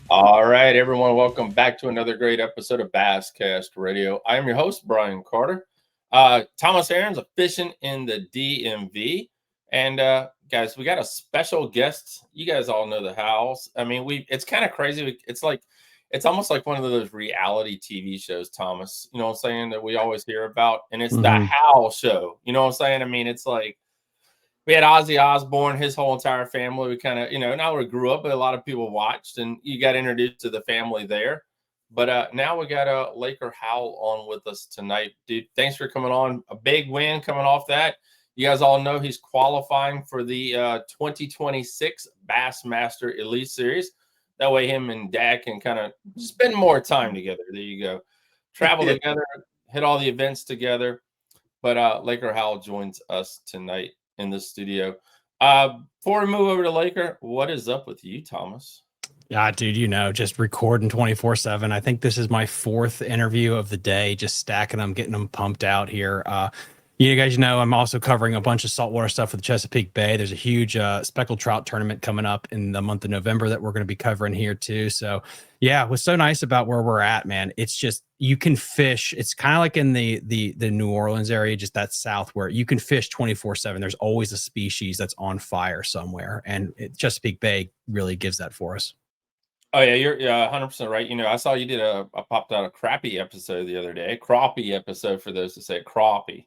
All right, everyone, welcome back to another great episode of Basscast Radio. I am your host, Brian Carter. Thomas Aaron's fishing in the DMV. And guys, we got a special guest. You guys all know the Howells. I mean, it's kind of crazy. It's almost like one of those reality TV shows, Thomas, you know what I'm saying, that we always hear about. And it's the Howell show. You know what I'm saying? I mean, it's like we had Ozzy Osbourne, his whole entire family. We kind of, not we grew up, but a lot of people watched, and you got introduced to the family there. But now we got Laker Howell on with us tonight. Dude, thanks for coming on. A big win coming off that. You guys all know he's qualifying for the 2026 Bassmaster Elite Series. That way him and Dad can kind of spend more time together. There you go. Travel together, hit all the events together. But Laker Howell joins us tonight in the studio. Before we move over to Laker, what is up with you, Thomas? Yeah, dude, just recording 24/7. I think this is my fourth interview of the day, just stacking them, getting them pumped out here. You guys know I'm also covering a bunch of saltwater stuff with Chesapeake Bay. There's a huge speckled trout tournament coming up in the month of November that we're going to be covering here too. So yeah, what's so nice about where we're at, man, it's just you can fish. It's kind of like in the New Orleans area, just that south, where you can fish 24/7. There's always a species that's on fire somewhere, and Chesapeake Bay really gives that for us. Oh yeah, you're 100% right. I saw you did I popped out a crappie episode the other day. Crappie episode, for those that say crappie.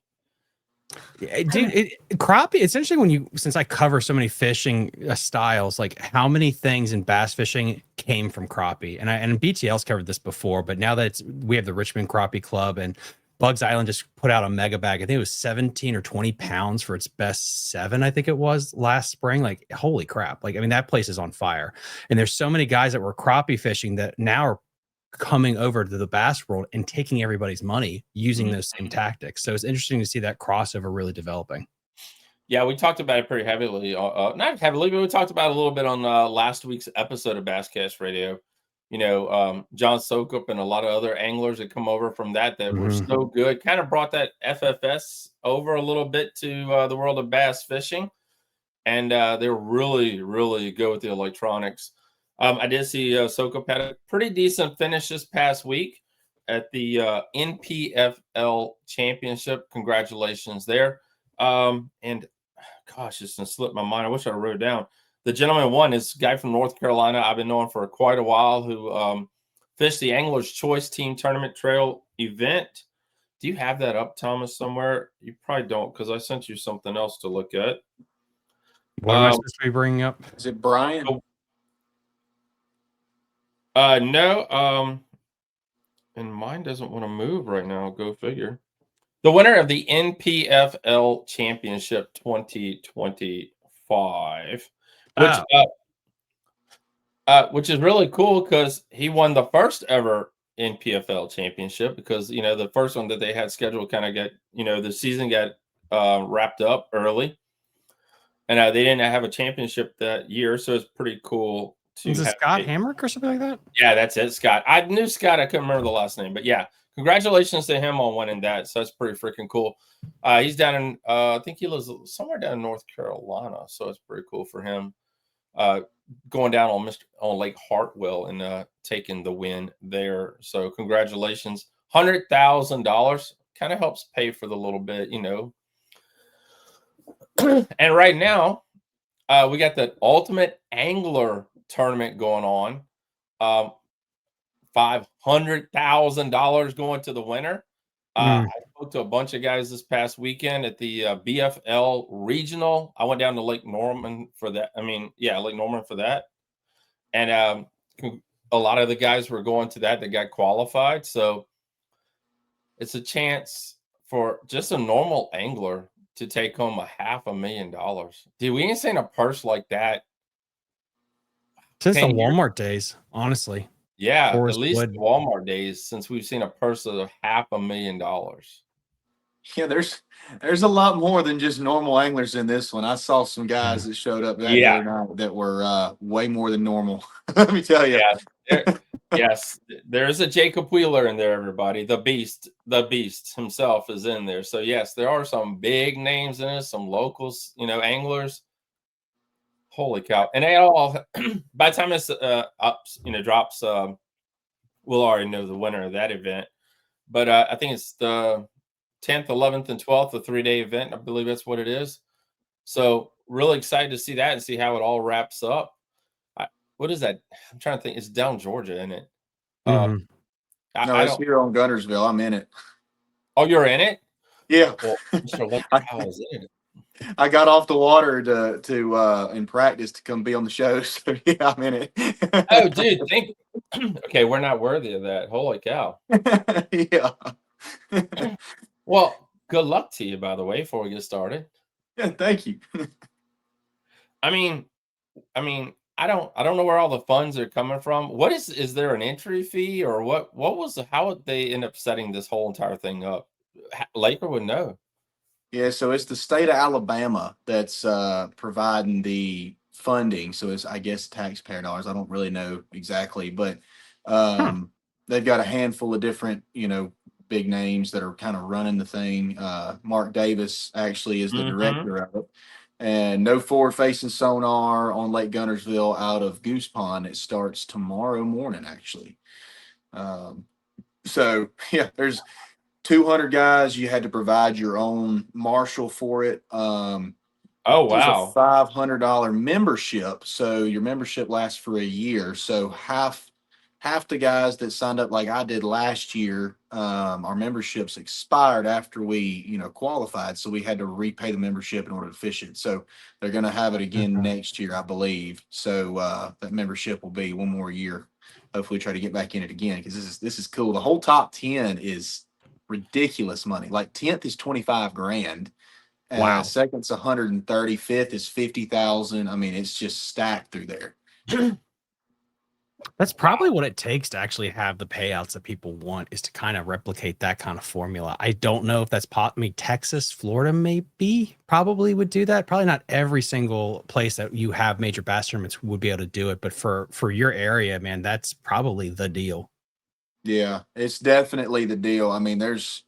Dude, crappie, it's interesting since I cover so many fishing styles, like how many things in bass fishing came from crappie. And BTL's covered this before, but now that we have the Richmond Crappie Club, and Bugs Island just put out a mega bag. I think it was 17 or 20 pounds for its best 7, I think it was, last spring. Like, holy crap. Like, I mean, that place is on fire. And there's so many guys that were crappie fishing that now are coming over to the bass world and taking everybody's money using those same tactics. So it's interesting to see that crossover really developing. Yeah, we talked about it pretty heavily, not heavily, but we talked about it a little bit on last week's episode of Basscast Radio. John Sokup and a lot of other anglers that come over from that were so good, kind of brought that FFS over a little bit to the world of bass fishing. And they're really, really good with the electronics. I did see Sokup had a pretty decent finish this past week at the NPFL Championship. Congratulations there. And gosh, it's going to slip my mind. I wish I wrote it down. The gentleman won is a guy from North Carolina I've been knowing for quite a while, who fished the Angler's Choice Team Tournament Trail event. Do you have that up, Thomas, somewhere? You probably don't, because I sent you something else to look at. What am I supposed to be bringing up? Is it Brian? No. And mine doesn't want to move right now. Go figure. The winner of the NPFL Championship 2025, which is really cool because he won the first ever NPFL Championship, because the first one that they had scheduled kind of got the season got wrapped up early, and they didn't have a championship that year, so it's pretty cool. Is it Scott Hamrick or something like that? Yeah, that's it, Scott. I knew Scott. I couldn't remember the last name, but yeah, congratulations to him on winning that. So that's pretty freaking cool. He's down in, I think he lives somewhere down in North Carolina, so it's pretty cool for him. Going down on Lake Hartwell and taking the win there. So congratulations, $100,000. Kind of helps pay for the little bit, And right now, we got the Ultimate Angler Tournament going on. $500,000 going to the winner. I spoke to a bunch of guys this past weekend at the BFL Regional. I went down to Lake Norman for that. Lake Norman for that. And a lot of the guys were going to that got qualified. So it's a chance for just a normal angler to take home $500,000. Dude, we ain't seen a purse like that since the Walmart days, honestly. Yeah, at least Walmart days, since we've seen a purse of $500,000. Yeah, there's a lot more than just normal anglers in this one. I saw some guys that showed up that night that were way more than normal. Let me tell you. Yeah, Yes, there's a Jacob Wheeler in there, everybody. The beast himself is in there. So yes, there are some big names in it, some locals, anglers. Holy cow. And they all by the time this drops, we'll already know the winner of that event. But I think it's the 10th, 11th, and 12th, a 3-day event. I believe that's what it is. So really excited to see that and see how it all wraps up. What is that? I'm trying to think. It's down Georgia, isn't it? Mhm. No, I it's don't. here on Guntersville. I'm in it. Oh, you're in it? Yeah. Well, Mr. Laker I, Howell is in it. I got off the water to in practice to come be on the show. So yeah, I'm in Oh, it. dude, think. Okay, we're not worthy of that. Holy cow. Yeah. Well, good luck to you, by the way, before we get started. Yeah, thank you. I mean, I don't know where all the funds are coming from. What is there an entry fee or how would they end up setting this whole entire thing up? Laker would know. Yeah, so it's the state of Alabama that's providing the funding. So it's, I guess, taxpayer dollars. I don't really know exactly, but Huh. they've got a handful of different, big names that are kind of running the thing. Mark Davis actually is the Mhm. director of it. And no forward facing sonar on Lake Guntersville out of Goose Pond. It starts tomorrow morning, actually. Um, so yeah, there's 200 guys. You had to provide your own marshal for it. Oh, There's a wow. $500 membership, so your membership lasts for a year. So half the guys that signed up like I did last year, our memberships expired after we qualified, so we had to repay the membership in order to fish it. So they're going to have it again Okay. next year, I believe. So that membership will be one more year. Hopefully, try to get back in it again because this is cool. The whole top 10 is ridiculous money. Like 10th is 25 grand. Wow. Second's 130. Fifth is 50,000. I mean, it's just stacked through there. That's probably Wow. what it takes to actually have the payouts that people want, is to kind of replicate that kind of formula. I don't know if that's I mean, Texas, Florida, maybe probably would do that. Probably not every single place that you have major bass tournaments would be able to do it, but for your area, man, that's probably the deal. Yeah, it's definitely the deal. I mean, there's,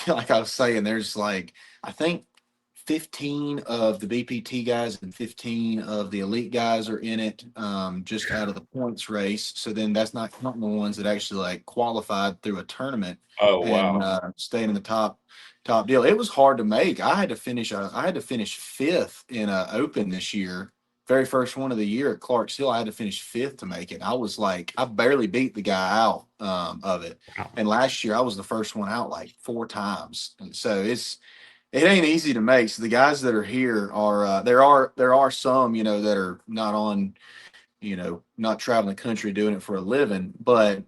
like I was saying, there's like, I think 15 of the BPT guys and 15 of the elite guys are in it, just out of the points race. So then that's not counting the ones that actually like qualified through a tournament Oh, and wow. stayed in the top deal. It was hard to make. I had to finish fifth in a open this year. Very first one of the year at Clarks Hill, I had to finish fifth to make it. I was like, I barely beat the guy out of it. Wow. And last year, I was the first one out like 4 times. And so it ain't easy to make. So the guys that are here are there are some that are not on not traveling the country doing it for a living, but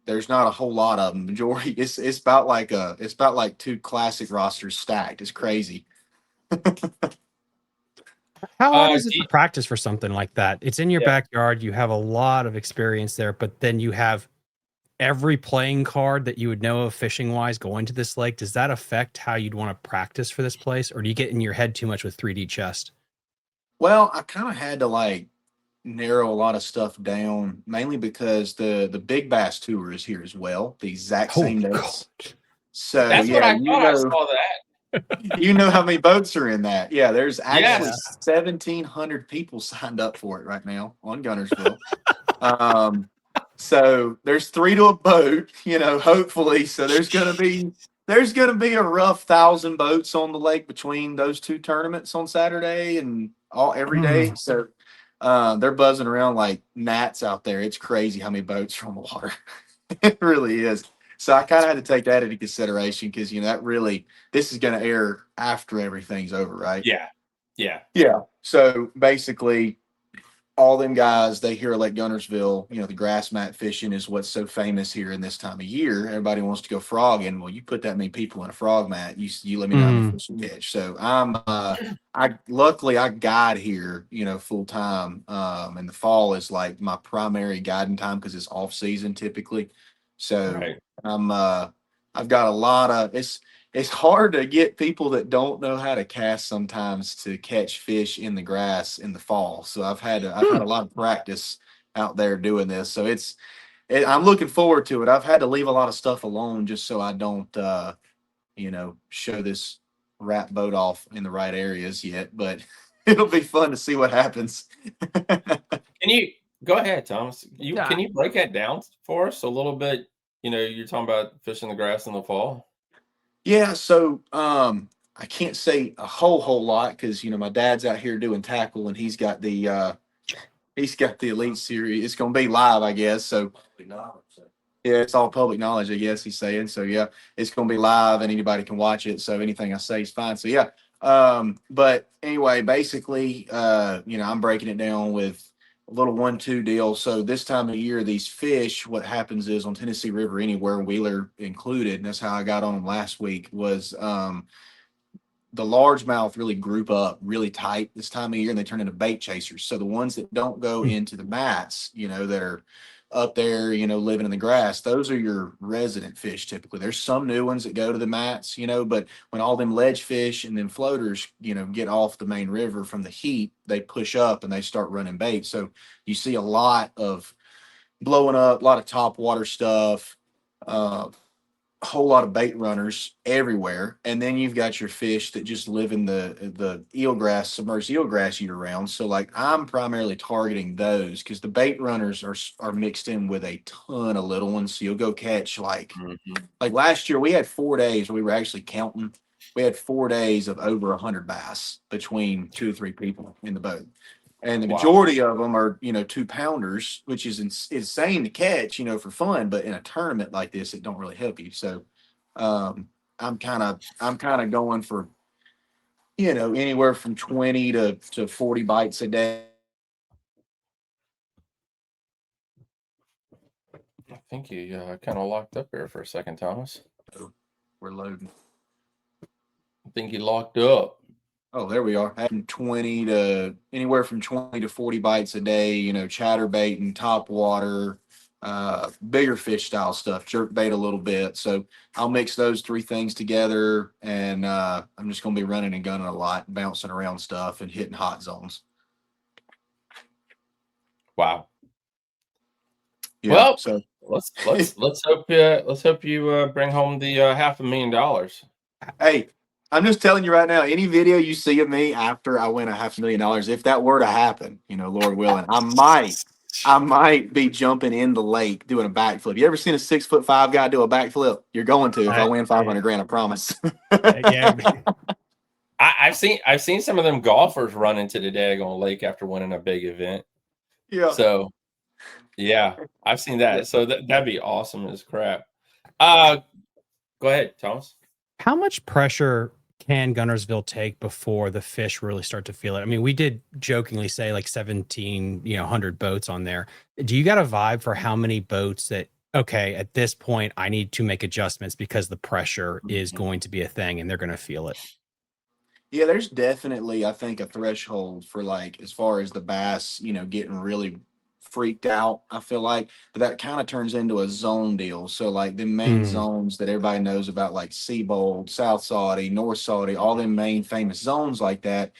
there's not a whole lot of them. Majority it's about like two classic rosters stacked. It's crazy. How hard is it Do to practice for something like that? It's in your Yeah. backyard. You have a lot of experience there, but then you have every playing card that you would know of fishing wise going to this lake. Does that affect how you'd want to practice for this place? Or do you get in your head too much with 3D chest? Well, I kind of had to like narrow a lot of stuff down, mainly because the Big Bass Tour is here as well, the exact same Holy God. dates. So That's what yeah, I thought I saw that. you know how many boats are in that. Yeah, there's actually Yeah. Yes. 1,700 people signed up for it right now on Gunnersville. Um, so there's three to a boat, hopefully. So there's gonna be a rough 1,000 boats on the lake between those two tournaments on Saturday and all every day. Mm. So they're buzzing around like gnats out there. It's crazy how many boats are on the water. It really is. So I kind of had to take that into consideration because that really this is going to air after everything's over, right? Yeah. Yeah. Yeah. So basically, all them guys they hear Lake Gunnersville. The grass mat fishing is what's so famous here in this time of year. Everybody wants to go frogging. Well, you put that many people in a frog mat, you let me know how many Mm. fish you catch. So I luckily I guide here, full time. And the fall is like my primary guiding time because it's off season typically. So Right. I'm I've got a lot of it's hard to get people that don't know how to cast sometimes to catch fish in the grass in the fall. So I've had a Hmm. lot of practice out there doing this. So I'm looking forward to it. I've had to leave a lot of stuff alone just so I don't, show this rat boat off in the right areas yet. But it'll be fun to see what happens. Can you go ahead, Thomas? Yeah. Can you break that down for us a little bit? You're talking about fishing the grass in the fall. Yeah, so I can't say a whole lot because my dad's out here doing tackle and he's got the Elite Series. It's gonna be live, I guess. So yeah, it's all public knowledge, I guess he's saying. So yeah, it's gonna be live and anybody can watch it. So anything I say is fine. So yeah. But anyway, basically, I'm breaking it down with a little 1-2 deal. So this time of year, these fish, what happens is on Tennessee River, anywhere, Wheeler included, and that's how I got on them last week, was the largemouth really group up really tight this time of year and they turn into bait chasers. So the ones that don't go into the mats, that are up there, living in the grass, those are your resident fish typically. There's some new ones that go to the mats, but when all them ledge fish and then floaters, get off the main river from the heat, they push up and they start running bait. So you see a lot of blowing up, a lot of top water stuff, a whole lot of bait runners everywhere, and then you've got your fish that just live in the eelgrass, submerged eelgrass year round. So like I'm primarily targeting those because the bait runners are mixed in with a ton of little ones. So you'll go catch like last year we had 4 days where we were actually counting. We had 4 days of over 100 bass between 2 or 3 people in the boat. And the majority of them are, 2-pounders, which is insane to catch, for fun. But in a tournament like this, it don't really help you. So, I'm kind of going for, anywhere from 20 to 40 bites a day. I think you kind of locked up there for a second, Thomas. We're loading. I think you locked up. Oh, there we are. Having anywhere from 20 to 40 bites a day, chatterbait and top water, bigger fish style stuff, jerk bait a little bit. So I'll mix those 3 things together and I'm just going to be running and gunning a lot, bouncing around stuff and hitting hot zones. Wow. Yeah, well, so let's hope you bring home the $500,000. Hey, I'm just telling you right now, any video you see of me after I win $500,000, if that were to happen, Lord willing, I might be jumping in the lake doing a backflip. You ever seen a 6'5" guy do a backflip? You're going to if I win $500,000, I promise. Yeah. I've seen some of them golfers run into the daggone lake after winning a big event. Yeah. So yeah, I've seen that. So that'd be awesome as crap. Go ahead, Thomas. How much pressure can Gunnersville take before the fish really start to feel it? I mean, we did jokingly say like 1,700 boats on there. Do you got a vibe for how many boats that, okay, at this point, I need to make adjustments because the pressure is going to be a thing and they're going to feel it? Yeah, there's definitely, I think, a threshold for like as far as the bass, getting really freaked out, I feel like. But that kind of turns into a zone deal. So like the main zones that everybody knows about, like Seabold, South Saudi, North Saudi, all them main famous zones like that.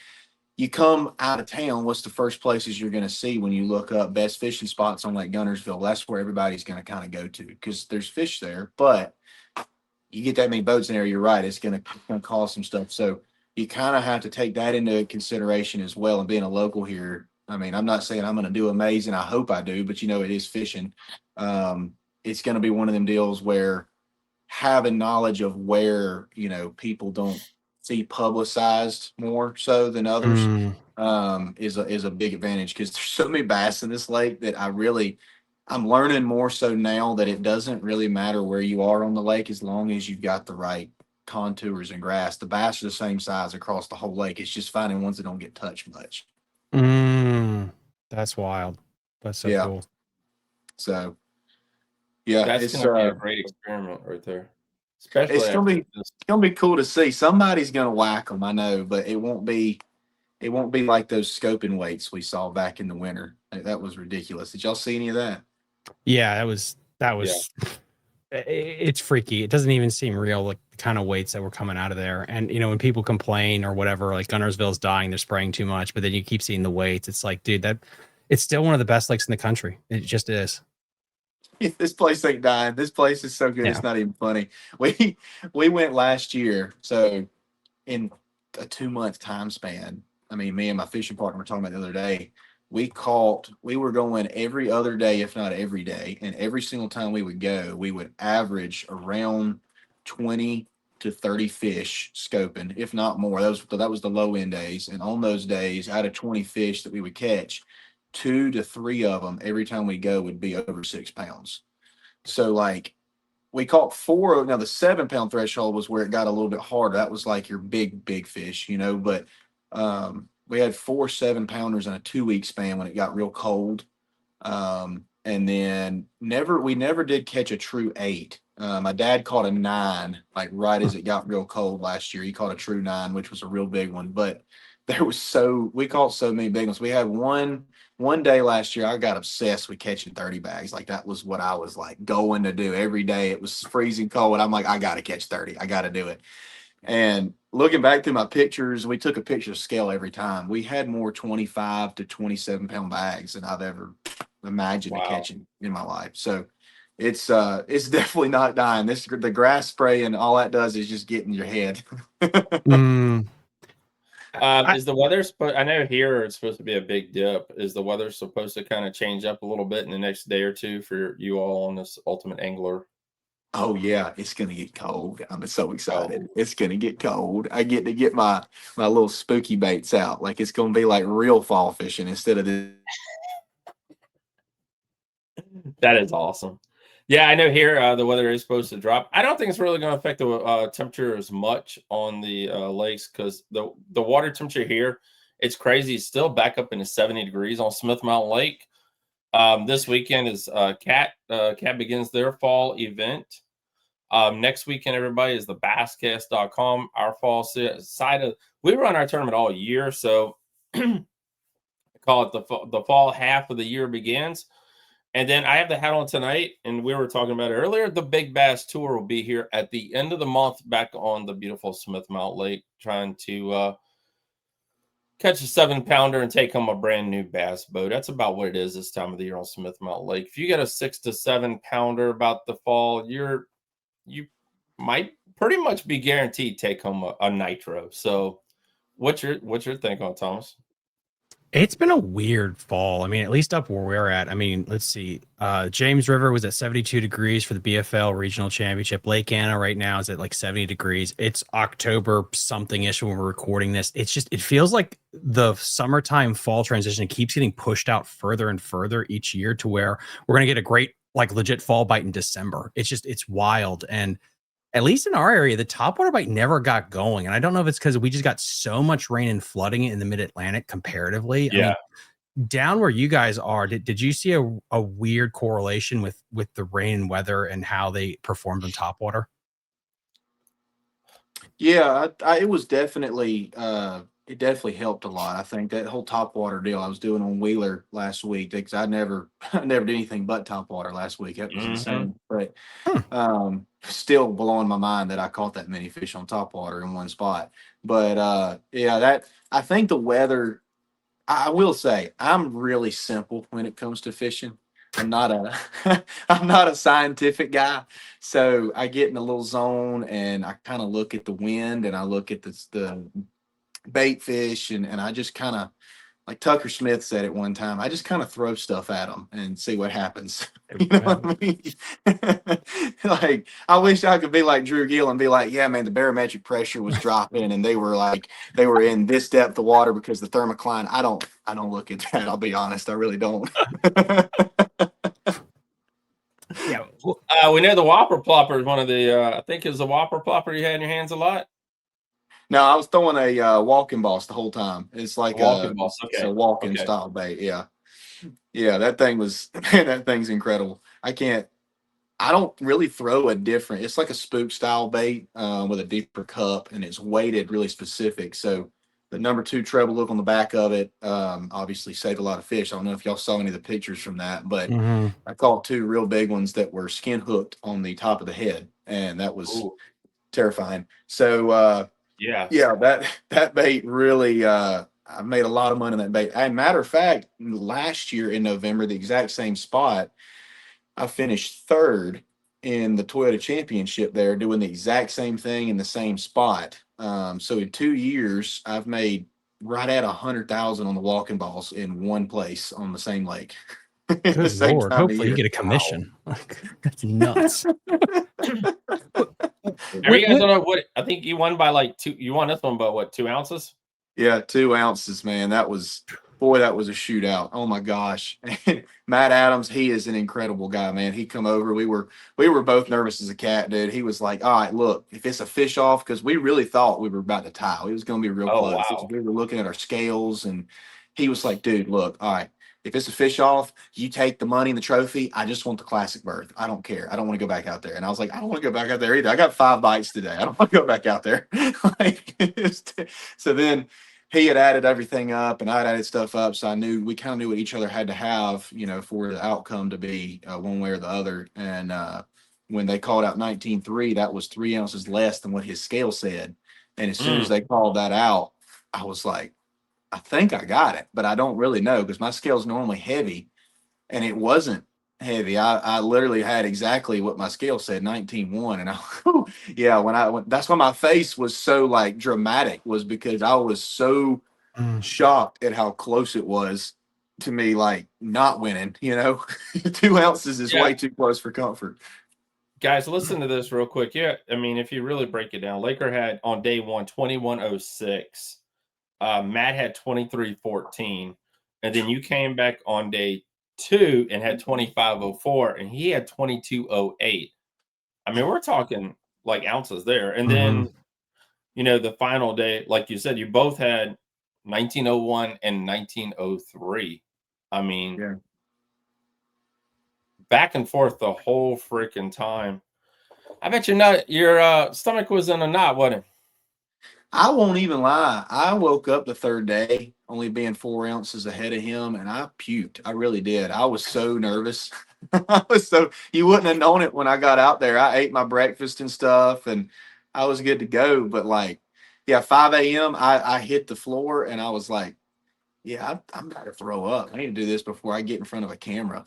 You come out of town, what's the first places you're going to see when you look up best fishing spots on Lake Gunnersville? That's where everybody's going to kind of go to because there's fish there. But you get that many boats in there, you're right, it's going to cause some stuff. So you kind of have to take that into consideration as well. And being a local here, I mean, I'm not saying I'm going to do amazing. I hope I do, but it is fishing. It's going to be one of them deals where having knowledge of where, people don't see publicized more so than others is a big advantage because there's so many bass in this lake that I'm learning more so now that it doesn't really matter where you are on the lake as long as you've got the right contours and grass. The bass are the same size across the whole lake. It's just finding ones that don't get touched much. That's wild. That's so cool. So yeah, that's gonna be a great experiment right there. Especially it's gonna be cool to see. Somebody's gonna whack them, I know, but it won't be like those scoping weights we saw back in the winter. That was ridiculous. Did y'all see any of that? Yeah, that was. It's freaky. It doesn't even seem real, like the kind of weights that were coming out of there. And when people complain or whatever, like Gunnersville's dying, they're spraying too much, but then you keep seeing the weights. It's like, dude, it's still one of the best lakes in the country. It just is. This place ain't dying. This place is so good. Yeah. It's not even funny. We we went last year. So in a 2 month time span, I mean, me and my fishing partner were talking about the other day. We were going every other day, if not every day. And every single time we would go, we would average around 20 to 30 fish scoping, if not more. That was the low end days. And on those days, out of 20 fish that we would catch, 2 to 3 of them every time we go would be over 6 pounds. So like we caught four. Now the 7 pound threshold was where it got a little bit harder. That was like your big fish, But we had 4 7 pounders in a 2 week span when it got real cold. And then we never did catch a true eight. My dad caught a nine, like right as it got real cold last year. He caught a true nine, which was a real big one. But we caught so many big ones. We had one day last year, I got obsessed with catching 30 bags. Like that was what I was like going to do every day. It was freezing cold. I'm like, I got to catch 30. I got to do it. And looking back through my pictures, we took a picture of scale every time. We had more 25 to 27 pound bags than I've ever imagined catching in my life. So it's definitely not dying. The grass spray and all that does is just get in your head. Is the weather I know here it's supposed to be a big dip. Is the weather supposed to kind of change up a little bit in the next day or two for you all on this Ultimate Angler? Oh yeah, it's gonna get cold. I'm so excited. It's gonna get cold. I get to get my little spooky baits out. Like it's gonna be like real fall fishing instead of this. That is awesome. Yeah, I know here the weather is supposed to drop. I don't think it's really going to affect the temperature as much on the lakes because the water temperature here, it's crazy. It's still back up into 70 degrees on Smith Mountain Lake. This weekend is Cat begins their fall event. Next weekend, everybody, is the basscast.com. Our fall side of we run our tournament all year, so call it the fall half of the year begins. And then I have the hat on tonight, and we were talking about it earlier. The Big Bass Tour will be here at the end of the month back on the beautiful Smith Mountain Lake, trying to catch a 7-pounder and take home a brand new bass boat. That's about what it is this time of the year on Smith Mountain Lake. If you get a 6 to 7-pounder about the fall, you might pretty much be guaranteed take home a nitro. So what's your think on, Thomas? It's been a weird fall. I mean, at least up where we're at. I mean, let's see. James River was at 72 degrees for the BFL Regional Championship. Lake Anna right now is at like 70 degrees. It's October something-ish when we're recording this. It's just, it feels like the summertime fall transition keeps getting pushed out further and further each year to where we're going to get a great, like legit fall bite in December. It's wild. And at least in our area, the topwater bite never got going. And I don't know if it's because we just got so much rain and flooding in the mid-Atlantic comparatively. Yeah. I mean, down where you guys are, did you see a weird correlation with the rain and weather and how they performed on topwater? Yeah, it was definitely it definitely helped a lot. I think that whole topwater deal I was doing on Wheeler last week, because I never did anything but topwater last week. That was insane. But still blowing my mind that I caught that many fish on topwater in one spot. But yeah, I think the weather, I will say I'm really simple when it comes to fishing. I'm not a I'm not a scientific guy, so I get in a little zone and I kind of look at the wind and I look at the bait fish and I just kind of, like Tucker Smith said at one time, I just kind of throw stuff at them and see what happens. You know what I mean? Like, I wish I could be like Drew Gill and be like, yeah, man, the barometric pressure was dropping and they were in this depth of water because the thermocline. I don't look at that. I'll be honest. I really don't. Yeah. We know the Whopper Plopper is one of the, I think is the Whopper Plopper you had in your hands a lot. No, I was throwing a walking boss the whole time. It's like walking boss. Okay. It's a walking style bait. Yeah. Yeah, that thing's incredible. I don't really throw it's like a spook style bait with a deeper cup, and it's weighted really specific. So the number 2 treble look on the back of it obviously saved a lot of fish. I don't know if y'all saw any of the pictures from that, but I caught 2 real big ones that were skin hooked on the top of the head, and that was terrifying. So yeah, that bait really I made a lot of money on that bait. As a matter of fact, last year in November, the exact same spot, I finished third in the Toyota Championship there, doing the exact same thing in the same spot. So in 2 years, I've made right at 100,000 on the walking balls in one place on the same lake at the Good same Lord. time of Hopefully you year. get a commission. Like, that's nuts. You guys What, don't know what I think you won by like two. You won this one by what, 2 ounces? Yeah, 2 ounces, man. That was that was a shootout. Oh my gosh. And Matt Adams, he is an incredible guy, man. He come over. We were both nervous as a cat, dude. He was like, all right, look, if it's a fish off, because we really thought we were about to tie. It was gonna be real Oh close. wow. We were looking at our scales, and he was like, dude, look, all right. If it's a fish off, you take the money and the trophy. I just want the classic berth. I don't care. I don't want to go back out there. And I was like, I don't want to go back out there either. I got 5 bites today. I don't want to go back out there. So then he had added everything up and I'd added stuff up. So we kind of knew what each other had to have, for the outcome to be one way or the other. And when they called out 19.3, that was 3 ounces less than what his scale said. And as soon as they called that out, I was like, I think I got it, but I don't really know because my scale's normally heavy and it wasn't heavy. I literally had exactly what my scale said, 19.1. And yeah, that's why my face was so like dramatic, was because I was so shocked at how close it was to me, like not winning, 2 ounces is Yeah. way too close for comfort. Guys, listen to this real quick. Yeah, I mean, if you really break it down, Laker had on day one 21.06. Matt had 23.14. And then you came back on day 2 and had 25.04, and he had 22.08. I mean, we're talking like ounces there. And then, the final day, like you said, you both had 19.01 and 19.03. I mean, Yeah. back and forth the whole freaking time. I bet your stomach was in a knot, wasn't it? I won't even lie. I woke up the third day only being 4 ounces ahead of him and I puked. I really did. I was so nervous. You wouldn't have known it when I got out there. I ate my breakfast and stuff and I was good to go. But like, yeah, 5 a.m. I hit the floor and I was like, yeah, I'm about to throw up. I need to do this before I get in front of a camera.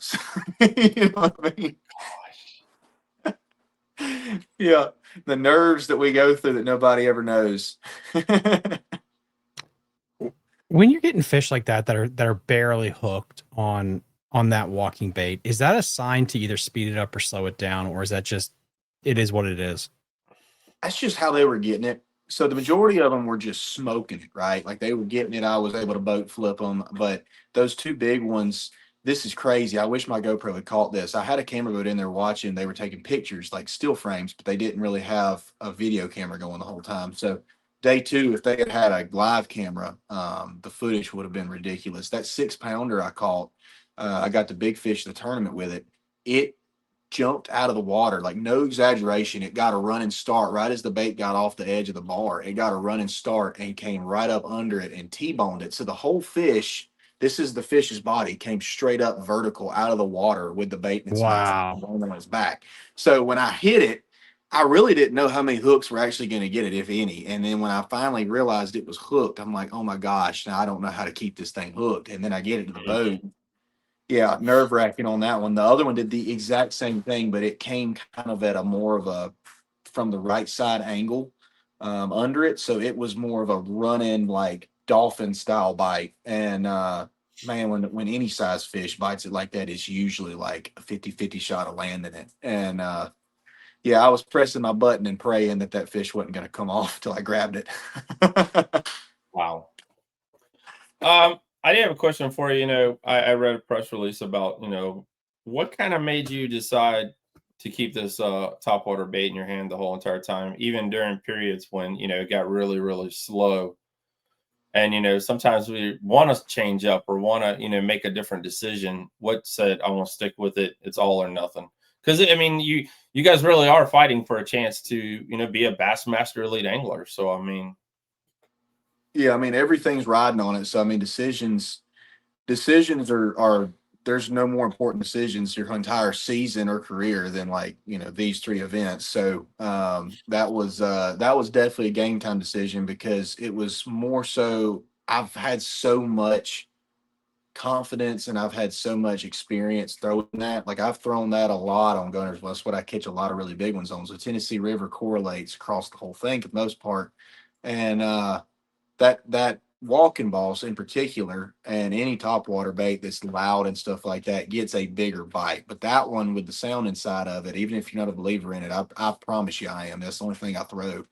You know what I mean? Yeah, the nerves that we go through that nobody ever knows. when you're getting fish like that are barely hooked on that walking bait, is that a sign to either speed it up or slow it down, or is that just it is what it is? That's just how they were getting it. So the majority of them were just smoking it, right? Like they were getting it. I was able to boat flip them, but those two big ones, this is crazy. I wish my GoPro had caught this. I had a camera boat in there watching. They were taking pictures, like still frames, but they didn't really have a video camera going the whole time. So day 2, if they had had a live camera, the footage would have been ridiculous. That 6 pounder I caught, I got the big fish of the tournament with it. It jumped out of the water, like no exaggeration. It got a running start right as the bait got off the edge of the bar. It got a running start and came right up under it and T-boned it. So the whole fish, this is the fish's body, came straight up vertical out of the water with the bait in its mouth Wow. on its back. So when I hit it, I really didn't know how many hooks were actually going to get it, if any. And then when I finally realized it was hooked, I'm like, oh my gosh, now I don't know how to keep this thing hooked. And then I get it to the boat. Yeah, nerve wracking on that one. The other one did the exact same thing, but it came kind of at a more of a from the right side angle under it. So it was more of a run in like dolphin style bite. And man, when any size fish bites it like that, it's usually like a 50-50 shot of landing it. And yeah, I was pressing my button and praying that fish wasn't going to come off till I grabbed it. Wow. I did have a question for you. I read a press release about, what kind of made you decide to keep this topwater bait in your hand the whole entire time, even during periods when, it got really, really slow. And, sometimes we want to change up or want to, make a different decision. What said, I want to stick with it. It's all or nothing. Because, I mean, you guys really are fighting for a chance to, be a Bassmaster Elite angler. So, I mean. Yeah, I mean, everything's riding on it. So, I mean, decisions are there's no more important decisions your entire season or career than like these 3 events. So that was definitely a game time decision because it was more so I've had so much confidence and I've had so much experience throwing that. Like I've thrown that a lot on gunners. Well, that's what I catch a lot of really big ones on. So Tennessee River correlates across the whole thing for the most part. And that walking balls in particular and any topwater bait that's loud and stuff like that gets a bigger bite. But that one with the sound inside of it, even if you're not a believer in it, I promise you I am. That's the only thing I throw.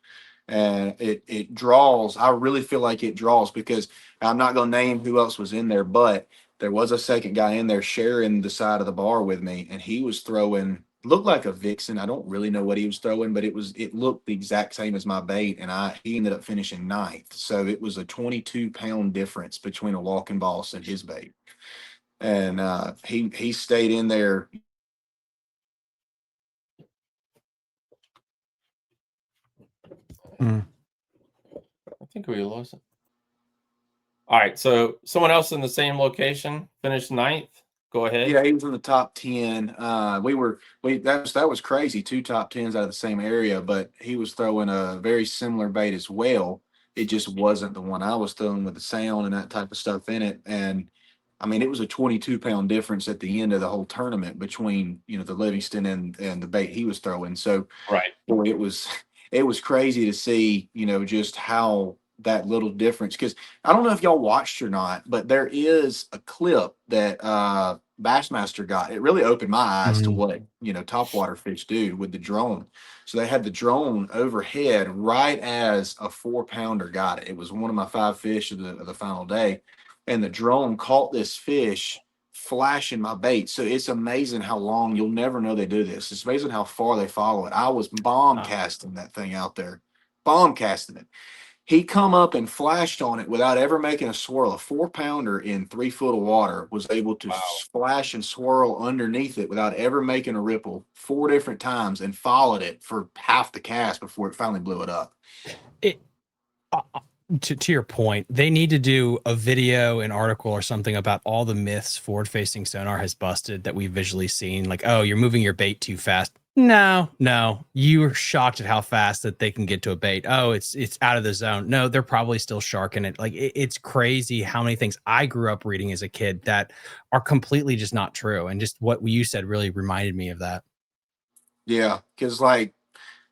And it draws. I really feel like it draws because I'm not going to name who else was in there, but there was a second guy in there sharing the side of the bar with me, and he was throwing looked like a vixen. I don't really know what he was throwing, but it looked the exact same as my bait, and he ended up finishing ninth. So it was a 22-pound difference between a walking boss and his bait, and he stayed in there. Mm. I think we lost it. All right, so someone else in the same location finished ninth. Go ahead. Yeah, he was in the top 10. That was crazy. Two top 10s out of the same area, but he was throwing a very similar bait as well. It just wasn't the one I was throwing with the sound and that type of stuff in it. And I mean, it was a 22-pound difference at the end of the whole tournament between, the Livingston and the bait he was throwing. So Right. boy, it was crazy to see, just how that little difference. Because I don't know if y'all watched or not, but there is a clip that Bassmaster got. It really opened my eyes to Mhm. what topwater fish do with the drone. So they had the drone overhead right as a 4-pounder got it. It was one of my 5 fish of the final day, and the drone caught this fish flashing my bait. So it's amazing how long. You'll never know they do this. It's amazing how far they follow it. I was bomb casting that thing out there, bomb casting it. He come up and flashed on it without ever making a swirl. A 4-pounder in 3 foot of water was able to Wow. splash and swirl underneath it without ever making a ripple 4 different times and followed it for half the cast before it finally blew it up. It, to your point, they need to do a video, an article, or something about all the myths forward-facing sonar has busted that we've visually seen. Like, oh, you're moving your bait too fast. No, you were shocked at how fast that they can get to a bait. Oh, it's out of the zone. No, they're probably still sharking it. Like it's crazy how many things I grew up reading as a kid that are completely just not true. And just what you said really reminded me of that. Yeah, because like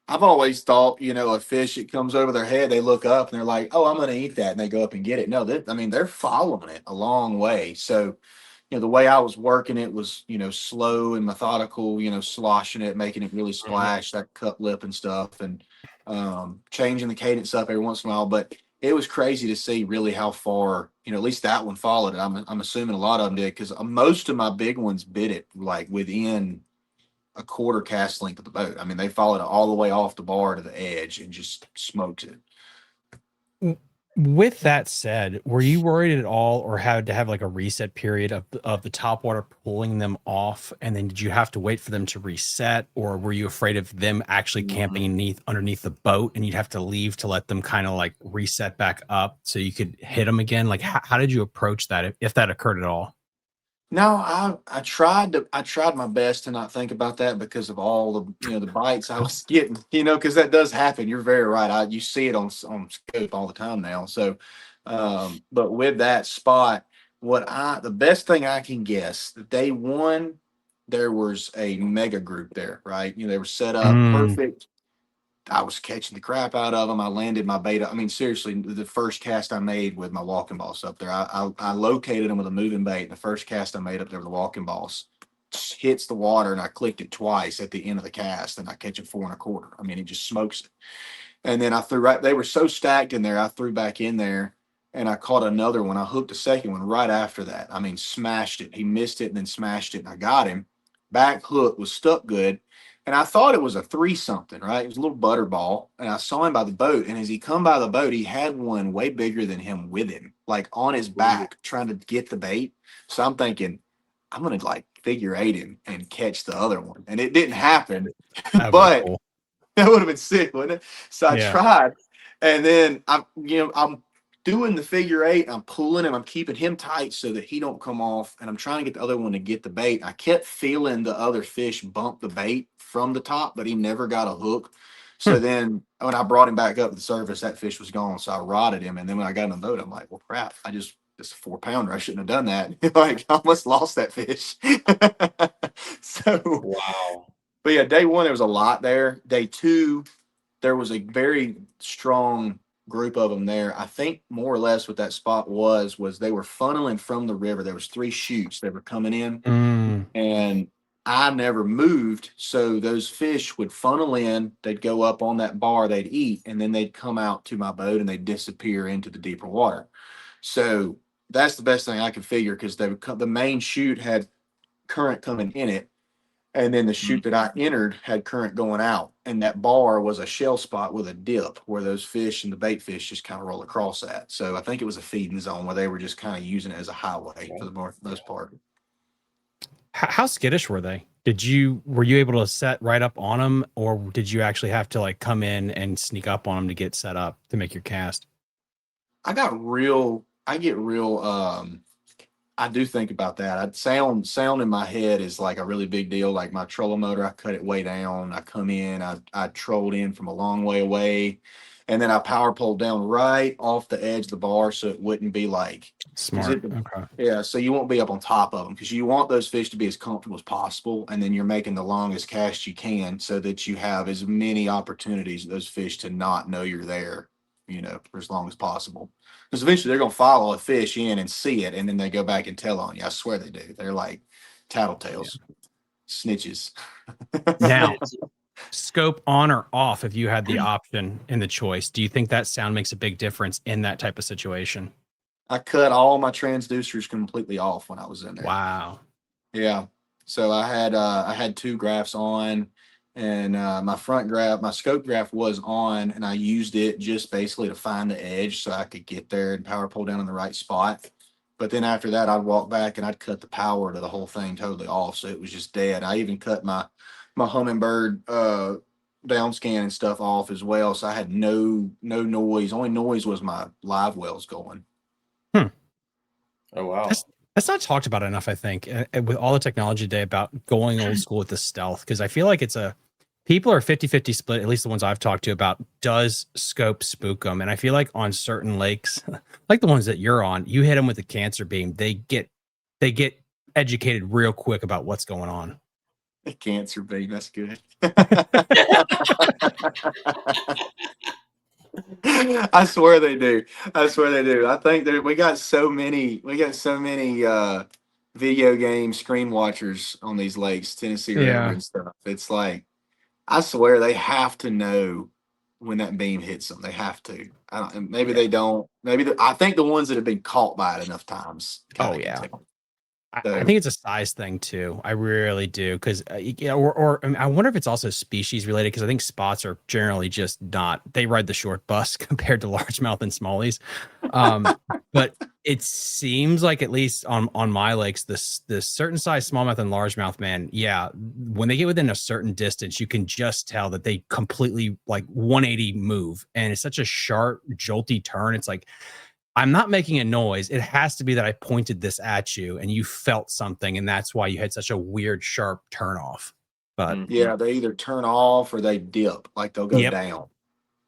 I've always thought, a fish, it comes over their head, they look up and they're like, oh, I'm going to eat that. And they go up and get it. No, they're following it a long way. So, the way I was working it was, slow and methodical, sloshing it, making it really splash, that cut lip and stuff, and changing the cadence up every once in a while. But it was crazy to see really how far, at least that one followed it. I'm assuming a lot of them did because most of my big ones bit it like within a quarter cast length of the boat. I mean, they followed it all the way off the bar to the edge and just smoked it. With that said, were you worried at all or had to have like a reset period of the top water pulling them off? And then did you have to wait for them to reset, or were you afraid of them actually camping underneath the boat and you'd have to leave to let them kind of like reset back up so you could hit them again? Like how did you approach that if that occurred at all? No, I tried my best to not think about that because of all the bites I was getting, because that does happen. You're very right. You see it on scope all the time now. So, but with that spot, the best thing I can guess, that day one, there was a mega group there, right? They were set up perfect. I was catching the crap out of them. I landed my bait. I mean, seriously, the first cast I made with my walking boss up there, I located them with a moving bait. And the first cast I made up there with the walking boss hits the water, and I clicked it twice at the end of the cast, and I catch it 4 1/4. I mean, it just smokes it. And then I threw right. They were so stacked in there. I threw back in there, and I caught another one. I hooked a second one right after that. I mean, smashed it. He missed it and then smashed it, and I got him. Back hook was stuck good. And I thought it was a 3 something, right? It was a little butter ball. And I saw him by the boat. And as he come by the boat, he had one way bigger than him with him, like on his back, trying to get the bait. So I'm thinking, I'm going to like figure 8 him and catch the other one. And it didn't happen. That would be But cool. that would have been sick, wouldn't it? So I Yeah. tried. And then I'm doing the figure 8. I'm pulling him. I'm keeping him tight so that he don't come off. And I'm trying to get the other one to get the bait. I kept feeling the other fish bump the bait from the top, but he never got a hook. So then when I brought him back up to the surface, that fish was gone. So I rotted him. And then when I got in the boat, I'm like, well, crap. I just just a 4-pounder. I shouldn't have done that. Like, I almost lost that fish. So, Wow. but yeah, day one there was a lot there. Day two, there was a very strong group of them there. I think more or less what that spot was they were funneling from the river. There was 3 chutes that were coming in, Mm. and I never moved. So those fish would funnel in, they'd go up on that bar, they'd eat, and then they'd come out to my boat and they'd disappear into the deeper water. So that's the best thing I could figure, because the main chute had current coming in it, and then the chute that I entered had current going out. And that bar was a shell spot with a dip where those fish and the bait fish just kind of roll across that. So I think it was a feeding zone where they were just kind of using it as a highway for the most part. How skittish were they? Were you able to set right up on them, or did you actually have to like come in and sneak up on them to get set up to make your cast? I get real I do think about that. Sound in my head is like a really big deal. Like my trolling motor, I cut it way down. I come in, I trolled in from a long way away, and then I power pulled down right off the edge of the bar, so it wouldn't be like Smart. Okay. yeah, so you won't be up on top of them, because you want those fish to be as comfortable as possible, and then you're making the longest cast you can so that you have as many opportunities those fish to not know you're there, for as long as possible. Because eventually they're gonna follow a fish in and see it, and then they go back and tell on you. I swear they do. They're like tattletales, snitches. Now, scope on or off if you had the option and the choice. Do you think that sound makes a big difference in that type of situation? I cut all my transducers completely off when I was in there. Wow. Yeah. So I had 2 graphs on, and my scope graph was on, and I used it just basically to find the edge so I could get there and power pull down in the right spot. But then after that, I'd walk back and I'd cut the power to the whole thing totally off, so it was just dead. I even cut my hummingbird down scan and stuff off as well, so I had no noise. Only noise was my live wells going. Oh, wow. That's not talked about enough, I think, with all the technology today about going old school with the stealth, because I feel like people are 50-50 split, at least the ones I've talked to, about does scope spook them. And I feel like on certain lakes, like the ones that you're on, you hit them with a cancer beam, they get educated real quick about what's going on. A cancer beam, that's good. I swear they do. I think that we got so many video game screen watchers on these lakes, Tennessee River and stuff. It's like, I swear they have to know when that beam hits them. They have to. Maybe they don't. I think the ones that have been caught by it enough times. Oh yeah. I think it's a size thing too. I really do, because or I wonder if it's also species related, because I think spots are generally just not. They ride the short bus compared to largemouth and smallies. But it seems like, at least on my lakes, this certain size smallmouth and largemouth, man, yeah, when they get within a certain distance, you can just tell that they completely like 180 move, and it's such a sharp, jolty turn. It's like, I'm not making a noise. It has to be that I pointed this at you and you felt something, and that's why you had such a weird, sharp turn off. But yeah, they either turn off or they dip, like they'll go down.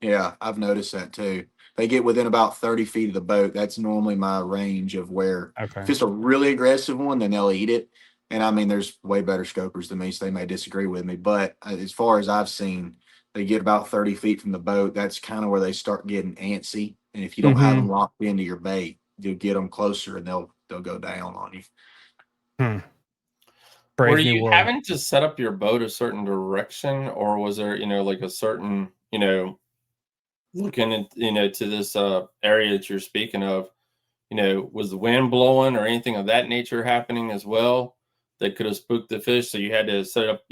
Yeah, I've noticed that too. They get within about 30 feet of the boat. That's normally my range of where, if it's a really aggressive one, then they'll eat it. And I mean, there's way better scopers than me, so they may disagree with me. But as far as I've seen, they get about 30 feet from the boat. That's kind of where they start getting antsy. And if you don't have them locked into your bait, you'll get them closer and they'll go down on you. Were you having to set up your boat a certain direction, or was there, like a certain, looking at, to this area that you're speaking of, was the wind blowing or anything of that nature happening as well that could have spooked the fish? So you had to set up,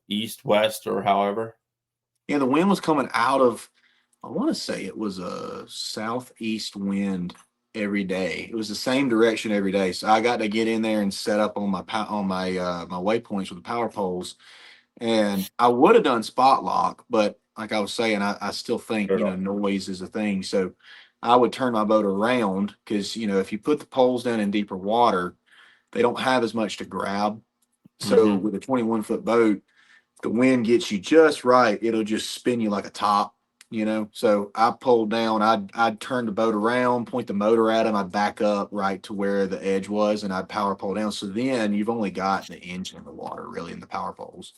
east, west, or however? Yeah, the wind was coming out of, I want to say it was a southeast wind every day. It was the same direction every day. So I got to get in there and set up on my waypoints with the power poles. And I would have done spot lock, but like I was saying, I still think, noise is a thing. So I would turn my boat around, because, if you put the poles down in deeper water, they don't have as much to grab. So with a 21-foot boat, the wind gets you just right, it'll just spin you like a top. you know. So I pulled down. I'd turn the boat around, point the motor at them. I'd back up right to where the edge was, and I'd power pole down. So then you've only got the engine in the water, really, in the power poles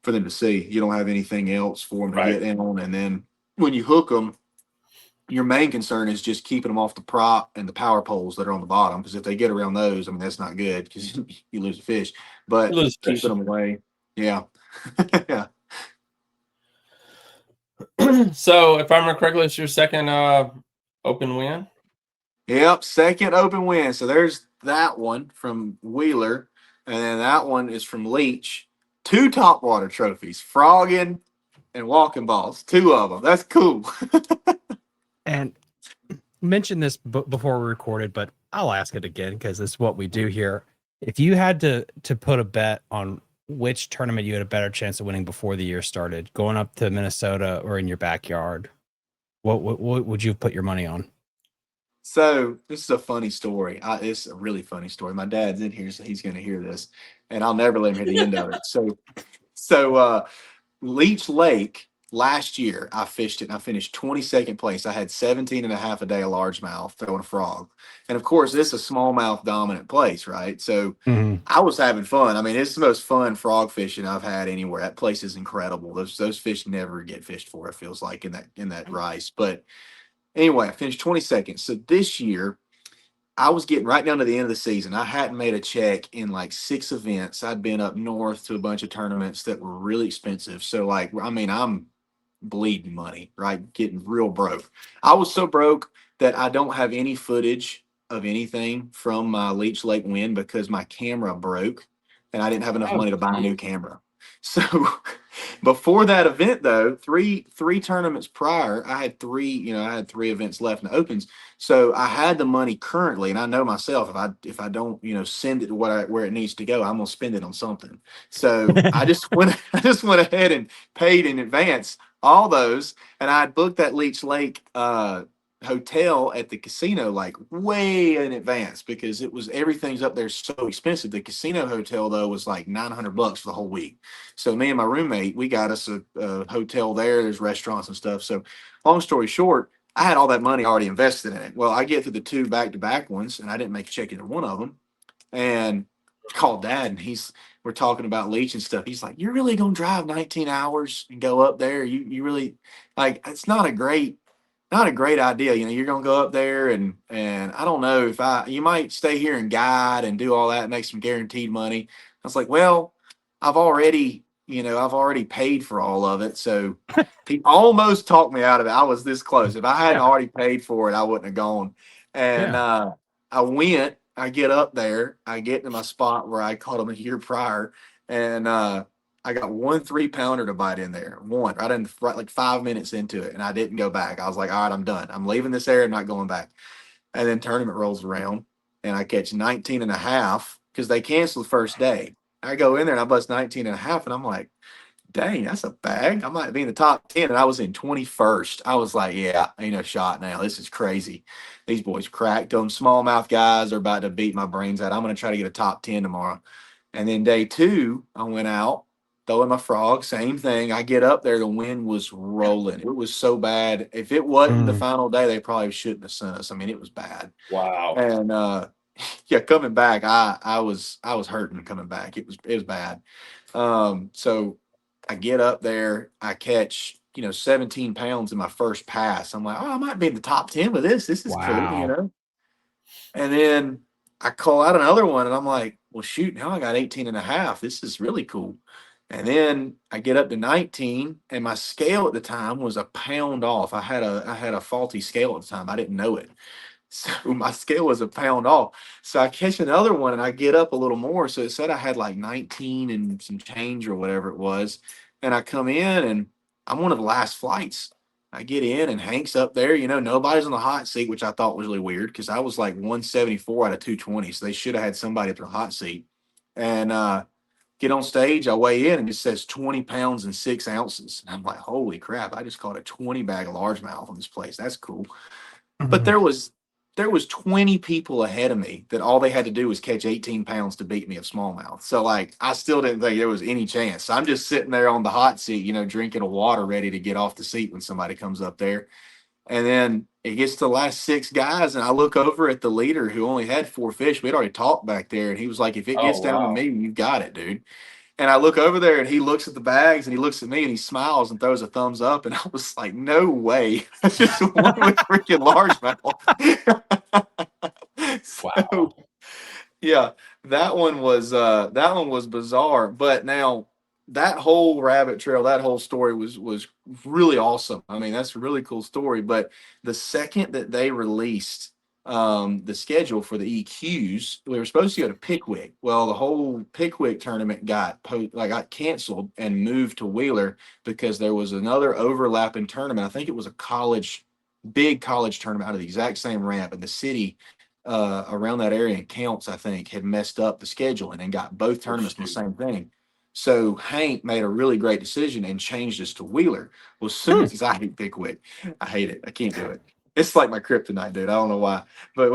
for them to see. You don't have anything else for them to Right. get in on. And then when you hook them, your main concern is just keeping them off the prop and the power poles that are on the bottom. Because if they get around those, I mean, that's not good because you lose a fish. But Lose fish. keeping them away, yeah, yeah. So if I remember correctly, it's your second open win. Yep, second open win. So there's that one from Wheeler, and then that one is from Leach. 2 topwater trophies, frogging and walking balls. 2 of them. That's cool. And mentioned this before we recorded, but I'll ask it again because it's what we do here. If you had to put a bet on which tournament you had a better chance of winning before the year started, going up to Minnesota or in your backyard, what would you put your money on? So this is a funny story. It's a really funny story. My dad's in here, so he's going to hear this, and I'll never let him hear the end of it. So Leech Lake last year, I fished it and I finished 22nd place. I had 17 and a half a day of largemouth throwing a frog. And of course, this is a smallmouth dominant place, right? So I was having fun. I mean, it's the most fun frog fishing I've had anywhere. That place is incredible. Those fish never get fished for, it feels like, in that rice. But anyway, I finished 22nd. So this year, I was getting right down to the end of the season. I hadn't made a check in like 6 events. I'd been up north to a bunch of tournaments that were really expensive. So, like, I mean, I'm bleeding money, right? Getting real broke. I was so broke that I don't have any footage of anything from my Leech Lake win because my camera broke and I didn't have enough Oh, money to buy a new geez. camera. So before that event though, three tournaments prior, I had 3 events left in the opens. So I had the money currently, and I know myself if I don't, send it to where it needs to go, I'm gonna spend it on something. So I just went ahead and paid in advance all those, and I had booked that Leech Lake hotel at the casino like way in advance because everything's up there so expensive. The casino hotel though was like $900 for the whole week. So me and my roommate, we got us a hotel there. There's restaurants and stuff. So long story short, I had all that money already invested in it. Well, I get through the 2 back-to-back ones, and I didn't make a check into one of them. And called Dad, and we're talking about Leech and stuff. He's like, "You're really gonna drive 19 hours and go up there? You really like? It's not a great idea. You're gonna go up there, and I don't know if you might stay here and guide and do all that, and make some guaranteed money." I was like, "Well, I've already paid for all of it." So he almost talked me out of it. I was this close. If I hadn't already paid for it, I wouldn't have gone. And I went. I get up there. I get to my spot where I caught him a year prior, and I got 1 3-pounder to bite in there. One right like 5 minutes into it, and I didn't go back. I was like, "All right, I'm done. I'm leaving this area. I'm not going back." And then tournament rolls around, and I catch 19 and a half because they canceled the first day. I go in there and I bust 19 and a half, and I'm like, "Dang, that's a bag. I might be in the top 10." And I was in 21st. I was like, "Yeah, ain't no shot now. This is crazy. These boys cracked them. Smallmouth guys are about to beat my brains out. I'm going to try to get a top 10 tomorrow." And then day 2, I went out, throwing my frog, same thing. I get up there, the wind was rolling. It was so bad. If it wasn't the final day, they probably shouldn't have sent us. I mean, it was bad. Wow. And yeah, coming back, I was hurting coming back. It was bad. So I get up there, I catch 17 pounds in my first pass. I'm like, "Oh, I might be in the top 10 with this. This is cool. And then I call out another one, and I'm like, "Well, shoot, now I got 18 and a half. This is really cool." And then I get up to 19, and my scale at the time was a pound off. I had a faulty scale at the time. I didn't know it. So my scale was a pound off. So I catch another one, and I get up a little more. So it said I had like 19 and some change or whatever it was. And I come in, and I'm one of the last flights. I get in, and Hank's up there. Nobody's on the hot seat, which I thought was really weird because I was like 174 out of 220. So they should have had somebody up in the hot seat. And get on stage, I weigh in, and it says 20 pounds and 6 ounces. And I'm like, "Holy crap, I just caught a 20 bag of largemouth on this place. That's cool." But there was there was 20 people ahead of me that all they had to do was catch 18 pounds to beat me of smallmouth. So like, I still didn't think there was any chance. So I'm just sitting there on the hot seat, you know, drinking a water, ready to get off the seat when somebody comes up there. And then it gets to the last 6 guys, and I look over at the leader who only had 4 fish. We'd already talked back there, and he was like, "If it gets Oh down to wow. me, you got it, dude." And I look over there, and he looks at the bags, and he looks at me, and he smiles and throws a thumbs up. And I was like, "No way!" That's just one with freaking largemouth. Wow. So yeah, that one was bizarre. But now that whole rabbit trail, that whole story was really awesome. I mean, that's a really cool story. But the second that they released the schedule for the EQs, we were supposed to go to Pickwick. Well, the whole Pickwick tournament got canceled and moved to Wheeler because there was another overlapping tournament. I think it was a big college tournament out of the exact same ramp, and the city around that area in Counts, I think, had messed up the scheduling and got both Oh, tournaments on the shoot. same thing. So Hank made a really great decision and changed us to Wheeler. Well, as soon as I hate Pickwick, I hate it. I can't do it. It's like my kryptonite, dude. I don't know why, but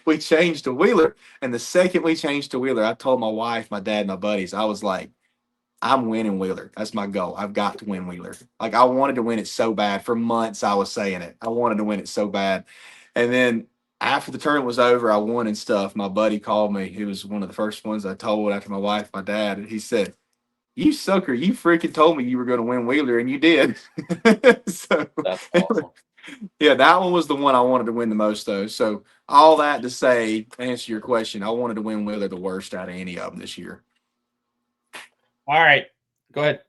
we changed to Wheeler, and the second we changed to Wheeler, I told my wife, my dad, my buddies, I was like, I'm winning Wheeler. That's my goal. I've got to win Wheeler. Like I wanted to win it so bad. For months I was saying it. I wanted to win it so bad. And then after the tournament was over, I won and stuff. My buddy called me. He was one of the first ones I told after my wife, my dad. And he said, "You sucker, you freaking told me you were going to win Wheeler and you did." So That's awesome. yeah, that one was the one I wanted to win the most though. So all that to say, to answer your question, I wanted to win Wheeler the worst out of any of them this year. All right. Go ahead.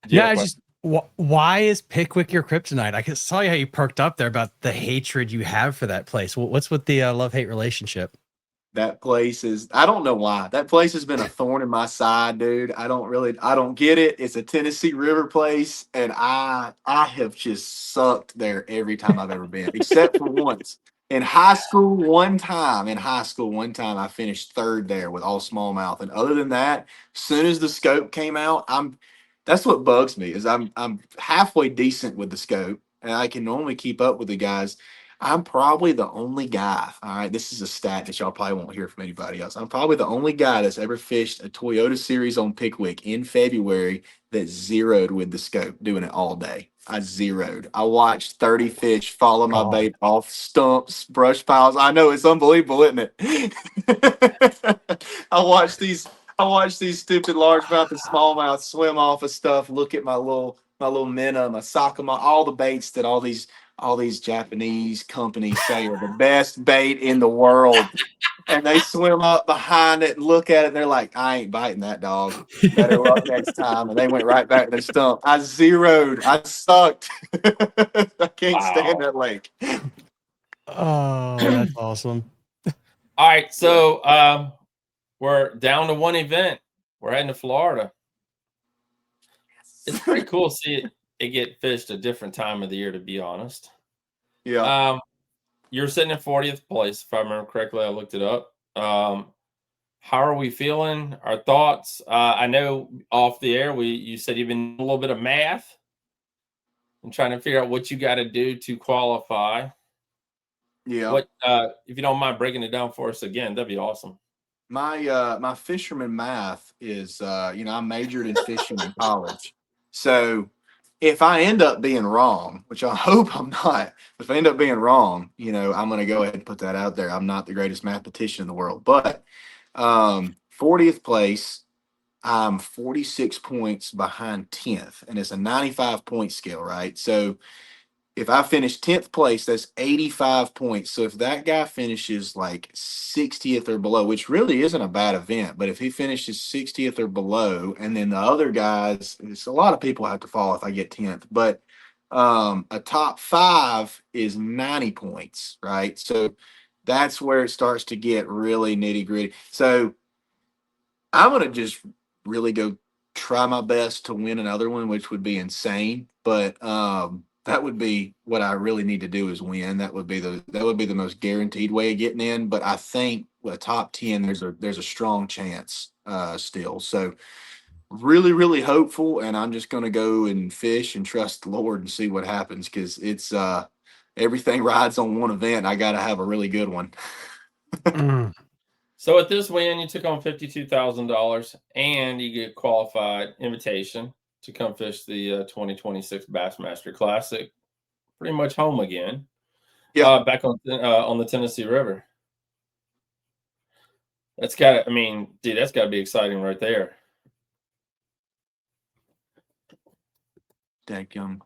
Do you Yeah, have a I question? just why is Pickwick your kryptonite? I saw how you perked up there about the hatred you have for that place. What's with the love-hate relationship? That place is, I don't know why. That place has been a thorn in my side, dude. I don't get it. It's a Tennessee River place, and I have just sucked there every time I've ever been, except for once. In high school, one time I finished third there with all smallmouth. And other than that, as soon as the scope came out, that's what bugs me is I'm halfway decent with the scope, and I can normally keep up with the guys. I'm probably the only guy. All right, this is a stat that y'all probably won't hear from anybody else. I'm probably the only guy that's ever fished a Toyota Series on Pickwick in February that zeroed with the scope, doing it all day. I zeroed. I watched 30 fish follow my God. bait off stumps, brush piles. I know it's unbelievable, isn't it? I watched these stupid largemouth and smallmouth swim off of stuff. Look at my little minnow, my sockeye, all the baits that all these Japanese companies say are the best bait in the world. And they swim up behind it and look at it, and they're like, "I ain't biting that dog. Better luck next time." And they went right back to their stump. I zeroed. I sucked. I can't stand Wow. that lake. Oh, that's awesome. All right. So we're down to one event. We're heading to Florida. It's pretty cool to see it get fished a different time of the year, to be honest. Yeah. You're sitting in 40th place, if I remember correctly. I looked it up. How are we feeling? Our thoughts? I know off the air, you said you've been doing a little bit of math and trying to figure out what you got to do to qualify. Yeah. What, if you don't mind breaking it down for us again, that'd be awesome. My fisherman math is I majored in fishing in college. So if I end up being wrong, which I hope I'm not, if I end up being wrong, I'm gonna go ahead and put that out there. I'm not the greatest mathematician in the world, but 40th place, I'm 46 points behind 10th, and it's a 95 point scale, right? So if I finish 10th place, that's 85 points. So if that guy finishes like 60th or below, which really isn't a bad event, but if he finishes 60th or below, and then the other guys, it's a lot of people have to fall if I get 10th, but a top 5 is 90 points, right? So that's where it starts to get really nitty gritty. So I'm going to just really go try my best to win another one, which would be insane. But that would be what I really need to do is win. That would be the most guaranteed way of getting in. But I think with a top 10, there's a strong chance still. So really, really hopeful, and I'm just going to go and fish and trust the Lord and see what happens because it's everything rides on one event. I got to have a really good one. So at this win, you took on $52,000 and you get qualified invitation to come fish the 2026 Bassmaster Classic. Pretty much home again. Yeah. Back on the Tennessee River. That's got. I mean, dude, that's got to be exciting right there. Dadgum.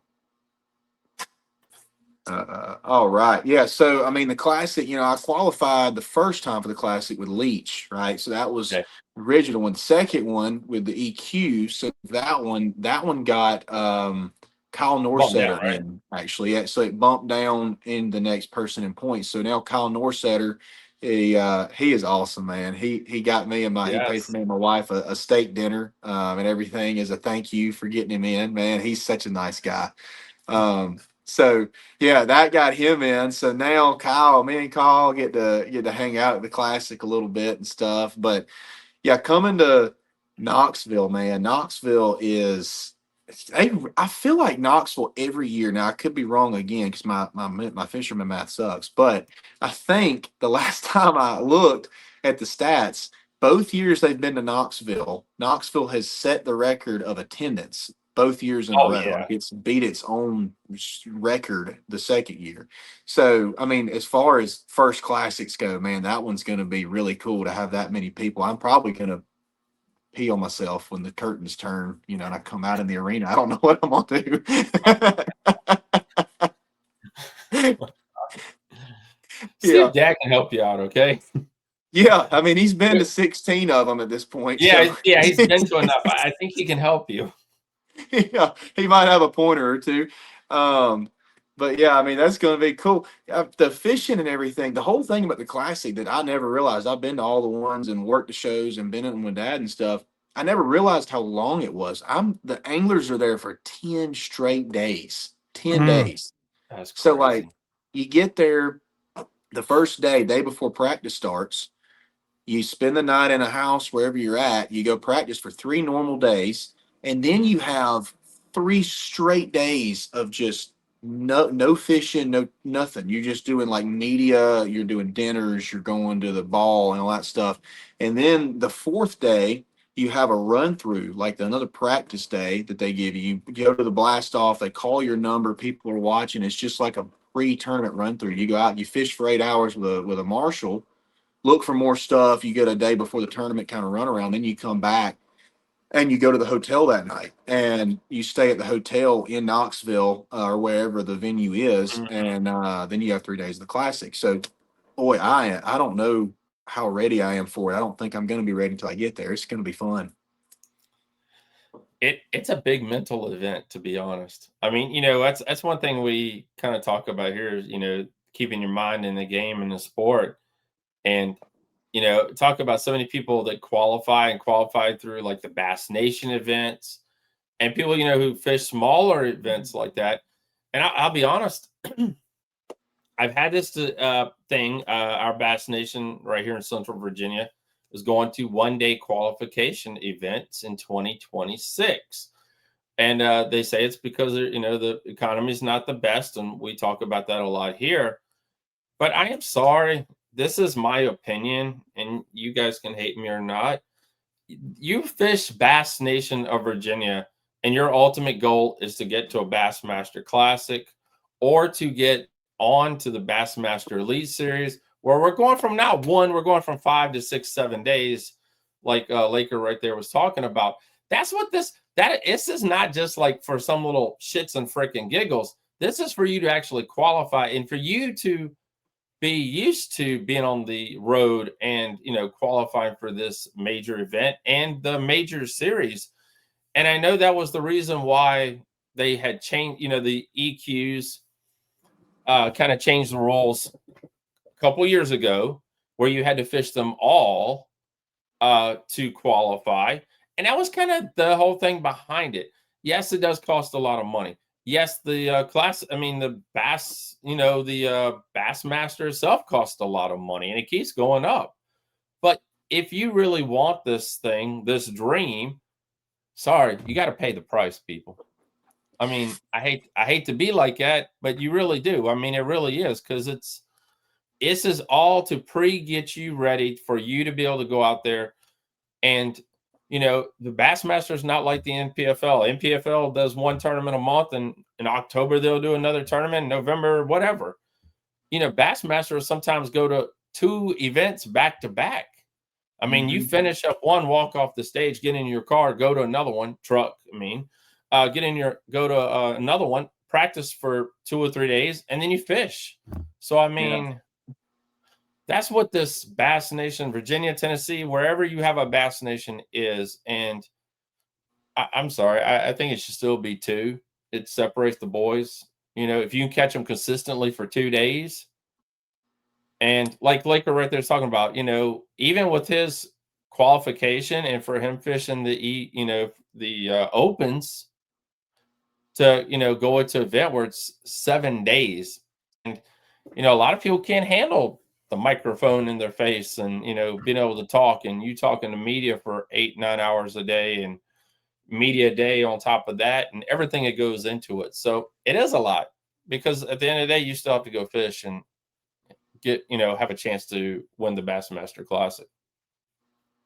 All right. Yeah. So, I mean, the Classic, I qualified the first time for the Classic with Leach, right? So that was Okay. the original one. Second one with the EQ. So that one got Kyle Norsetter right? in, actually. Yeah, so it bumped down in the next person in points. So now Kyle Norsetter, he is awesome, man. He got me and he paid for Yes. me and my wife a steak dinner and everything as a thank you for getting him in. Man, he's such a nice guy. So yeah, that got him in. So now me and Kyle get to hang out at the Classic a little bit and stuff. But yeah, coming to Knoxville, man, Knoxville is. I feel like Knoxville every year. Now I could be wrong again because my fisherman math sucks. But I think the last time I looked at the stats, both years they've been to Knoxville, Knoxville has set the record of attendance both years in a Oh row. yeah. Like it's beat its own record the second year. So, I mean, as far as first classics go, man, that one's going to be really cool to have that many people. I'm probably going to pee on myself when the curtains turn, and I come out in the arena. I don't know what I'm going to do. See Yeah. if Dad can help you out, okay? Yeah. I mean, he's been to 16 of them at this point. Yeah, So yeah, he's been to enough. I think he can help you. yeah, he might have a pointer or two. But yeah, I mean, that's going to be cool. The fishing and everything, the whole thing about the Classic that I never realized, I've been to all the ones and worked the shows and been in them with Dad and stuff. I never realized how long it was. The anglers are there for 10 straight days. 10 days. That's So like crazy. you get there the first day before practice starts, you spend the night in a house wherever you're at, you go practice for 3 normal days, and then you have 3 straight days of just no fishing, no nothing. You're just doing like media, you're doing dinners, you're going to the ball and all that stuff. And then the fourth day, you have a run through, like another practice day that they give you. You go to the blast off, they call your number, people are watching. It's just like a pre-tournament run through. You go out, you fish for 8 hours with a marshal, look for more stuff. You get a day before the tournament kind of run around. Then you come back and you go to the hotel that night and you stay at the hotel in Knoxville or wherever the venue is. And then you have 3 days of the Classic. So, boy, I don't know how ready I am for it. I don't think I'm going to be ready until I get there. It's going to be fun. It's a big mental event, to be honest. I mean, that's one thing we kind of talk about here is, keeping your mind in the game and the sport. And, talk about so many people that qualified through like the Bass Nation events and people, who fish smaller events like that. And I'll be honest, I've had this thing, our Bass Nation right here in Central Virginia is going to 1-day qualification events in 2026. And they say it's because, the economy is not the best. And we talk about that a lot here. But I am sorry. This is my opinion, and you guys can hate me or not. You fish Bass Nation of Virginia, and your ultimate goal is to get to a Bassmaster Classic or to get on to the Bassmaster Elite Series, where we're going from we're going from 5 to 6, 7 days, like Laker right there was talking about. That's what this is not just like for some little shits and freaking giggles. This is for you to actually qualify and for you to be used to being on the road and qualifying for this major event and the major series. And I know that was the reason why they had changed, the EQs kind of changed the rules a couple years ago where you had to fish them all to qualify. And that was kind of the whole thing behind it. Yes, it does cost a lot of money. Yes, the the Bass, the Bassmaster itself costs a lot of money and it keeps going up. But if you really want this thing, this dream, sorry, you got to pay the price, people. I mean, I hate to be like that, but you really do. I mean, it really is, because this is all to get you ready for you to be able to go out there. And the Bassmaster is not like the NPFL. NPFL does one tournament a month, and in October they'll do another tournament, in November, whatever. Bassmasters sometimes go to 2 events back to back. I mean, you finish up one, walk off the stage, get in your car, go to another one, truck. I mean, go to another one, practice for 2 or 3 days, and then you fish. So, I mean, that's what this Bass Nation, Virginia, Tennessee, wherever you have a Bass Nation is. And I'm sorry, I think it should still be 2. It separates the boys. If you can catch them consistently for 2 days, and like Laker right there is talking about, even with his qualification and for him fishing the opens to, go into an event where it's 7 days. And, a lot of people can't handle the microphone in their face and, being able to talk, and you talking to media for 8-9 hours a day, and media day on top of that, and everything that goes into it. So it is a lot, because at the end of the day, you still have to go fish and have a chance to win the Bassmaster Classic.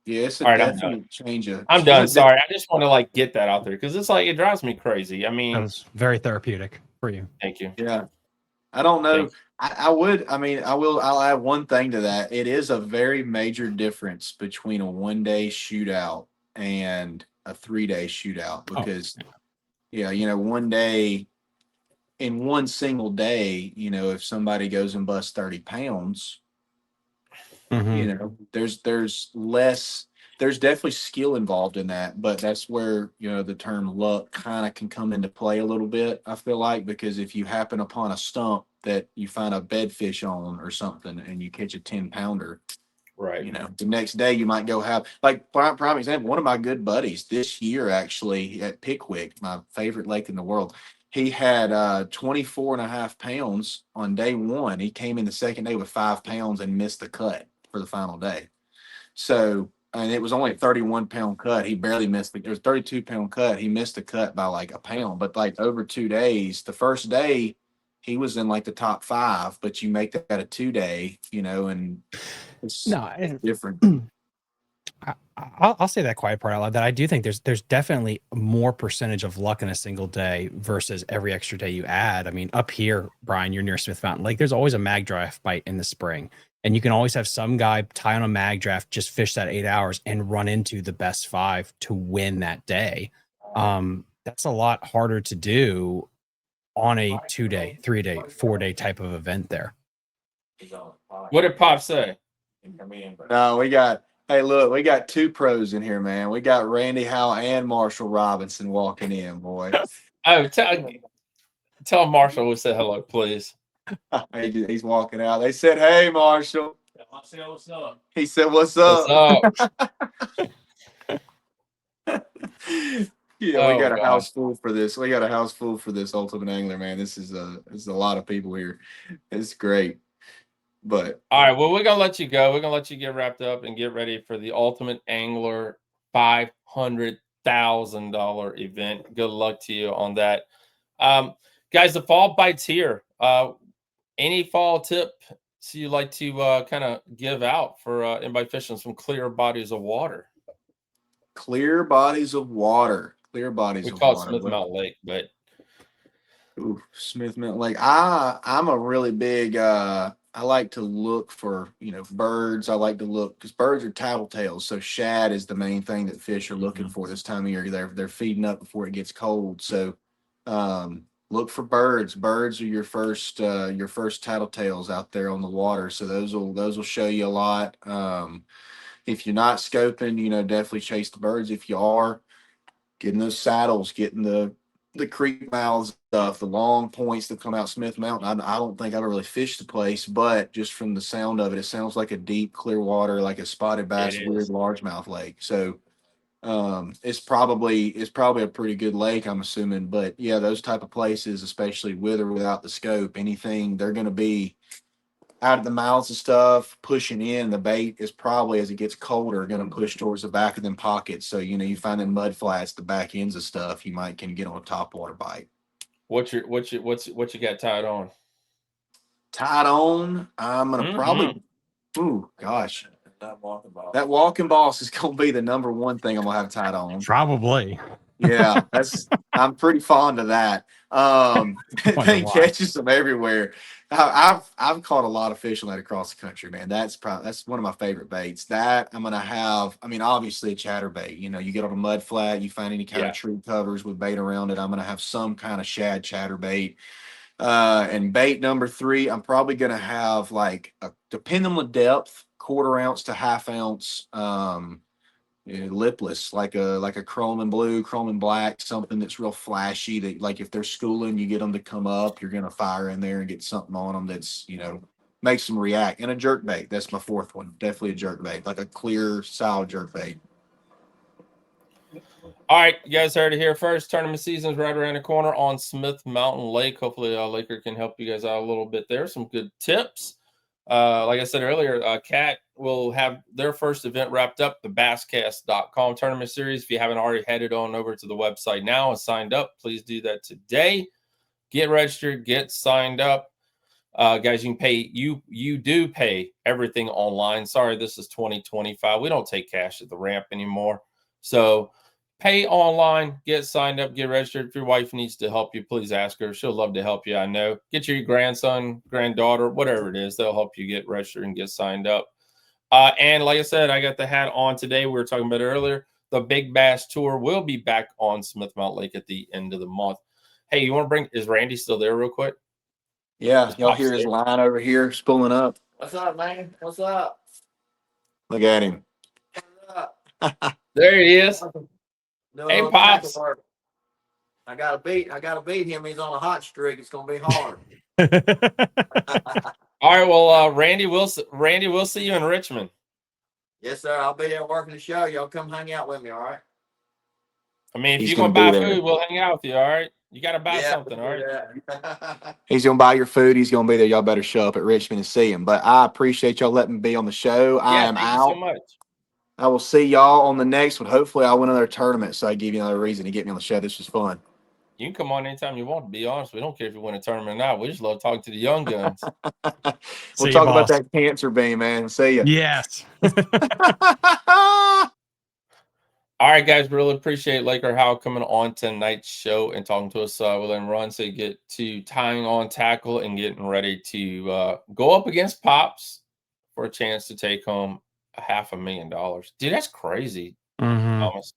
Yeah, it's a All right, definite change. I'm done. Sorry, I just want to get that out there, because it's it drives me crazy. I mean, That was very therapeutic for you. Thank you. Yeah, I don't know. I'll add one thing to that. It is a very major difference between a 1-day shootout and a 3-day shootout, because, one day, in one single day, if somebody goes and busts 30 pounds, there's definitely skill involved in that, but that's where, the term luck kind of can come into play a little bit, I feel like, because if you happen upon a stump that you find a bedfish on or something and you catch a 10-pounder, right, the next day you might go have, like, prime example, one of my good buddies this year, actually, at Pickwick, my favorite lake in the world, he had 24 and a half pounds on day one. He came in the second day with 5 pounds and missed the cut for the final day. So, and it was only a 31-pound cut. He barely missed it was 32-pound cut. He missed the cut by like a pound, but like over 2 days, the first day he was in like the top 5, but you make that a 2-day, and it's different. I'll say that quiet part out loud, that I do think there's definitely more percentage of luck in a single day versus every extra day you add. I mean, up here, Brian, you're near Smith Mountain Lake. There's always a mag draft bite in the spring, and you can always have some guy tie on a mag draft, just fish that 8 hours and run into the best 5 to win that day. That's a lot harder to do on a 2-day, 3-day, 4-day type of event there. What did Pop say? No, we got 2 pros in here, man. We got Randy Howell and Marshall Robinson walking in, boy. Oh, tell Marshall we said hello, please. He's walking out. They said, "Hey, Marshall." I said, "What's up?" He said, "What's up?" What's up? We got a house full for this. We got a house full for this Ultimate Angler, man. This is a lot of people here. It's great. But all right, well, we're gonna let you go. We're gonna let you get wrapped up and get ready for the Ultimate Angler $500,000 event. Good luck to you on that, guys. The fall bite's here. Any fall tips you'd like to kind of give out for anybody fishing some clear bodies of water? Clear bodies of water. We call it Smith Mountain Lake, but Smith Mountain Lake. I'm a really big. I like to look for birds. I like to look because birds are tattletales. So shad is the main thing that fish are looking for this time of year. They're feeding up before it gets cold. So look for birds. Birds are your first tattletales out there on the water. So those will show you a lot. If you're not scoping, definitely chase the birds. If you are, getting those saddles, getting the creek mouths stuff, the long points that come out Smith Mountain. I don't think I've ever really fished the place, but just from the sound of it, it sounds like a deep, clear water, like a spotted bass, weird largemouth lake. So it's probably a pretty good lake, I'm assuming. But yeah, those type of places, especially with or without the scope, anything, they're going to be out of the mouths and stuff, pushing in. The bait is probably, as it gets colder, going to push towards the back of them pockets. So, you find in mud flats, the back ends of stuff, you might can get on a topwater bite. What you got tied on? Tied on. I'm gonna probably. Ooh, gosh. That walking boss is gonna be the number one thing I'm gonna have tied on. Probably. Yeah, I'm pretty fond of that. Wonder They why. catches them everywhere. I've caught a lot of fish on that across the country, man. That's one of my favorite baits. That I'm gonna have. I mean, obviously a chatterbait. You know, you get on a mud flat, you find any kind of tree covers with bait around it. I'm gonna have some kind of shad chatterbait. And bait number 3, I'm probably gonna have like depending on the depth, 1/4 ounce to 1/2 ounce. Lipless, like a chrome and blue, chrome and black, something that's real flashy. That, like, if they're schooling, you get them to come up, you're gonna fire in there and get something on them that's, makes them react. And a jerk bait, that's my 4th one. Definitely a jerk bait, like a clear, solid jerk bait. All right, you guys heard it here first. Tournament season is right around the corner on Smith Mountain Lake. Hopefully, Laker can help you guys out a little bit there. Some good tips. Like I said earlier, Cat will have their first event wrapped up, the basscast.com tournament series. If you haven't already headed on over to the website now and signed up, please do that today. Get registered, get signed up. Guys, you can pay, you do pay everything online. Sorry, this is 2025. We don't take cash at the ramp anymore. So pay online, get signed up, get registered. If your wife needs to help you, please ask her. She'll love to help you, I know. Get your grandson, granddaughter, whatever it is. They'll help you get registered and get signed up. And like I said, I got the hat on today. We were talking about it earlier. The Big Bass Tour will be back on Smith Mountain Lake at the end of the month. Hey, you want to is Randy still there real quick? Yeah, y'all hear his line over here spooling up. What's up, man? What's up? Look at him. What's up? There he is. Hey, Pops. I gotta beat him. He's on a hot streak. It's gonna be hard. All right. Well, Randy, we'll see you in Richmond. Yes, sir. I'll be there working the show. Y'all come hang out with me, all right? I mean, if you're gonna buy food, we'll hang out with you, all right? You gotta buy something, all right? He's gonna buy your food. He's gonna be there. Y'all better show up at Richmond and see him. But I appreciate y'all letting me be on the show. I am out. Thank you so much. I will see y'all on the next one. Hopefully, I'll win another tournament, so I give you another reason to get me on the show. This was fun. You can come on anytime you want. To be honest, we don't care if you win a tournament or not. We just love talking to the young guns. We'll talk about that cancer beam, man. See ya. Yes. All right, guys. Really appreciate Laker Howell coming on tonight's show and talking to us. We'll then run so you get to tying on tackle and getting ready to go up against Pops for a chance to take home $500,000. Dude, that's crazy. Thomas.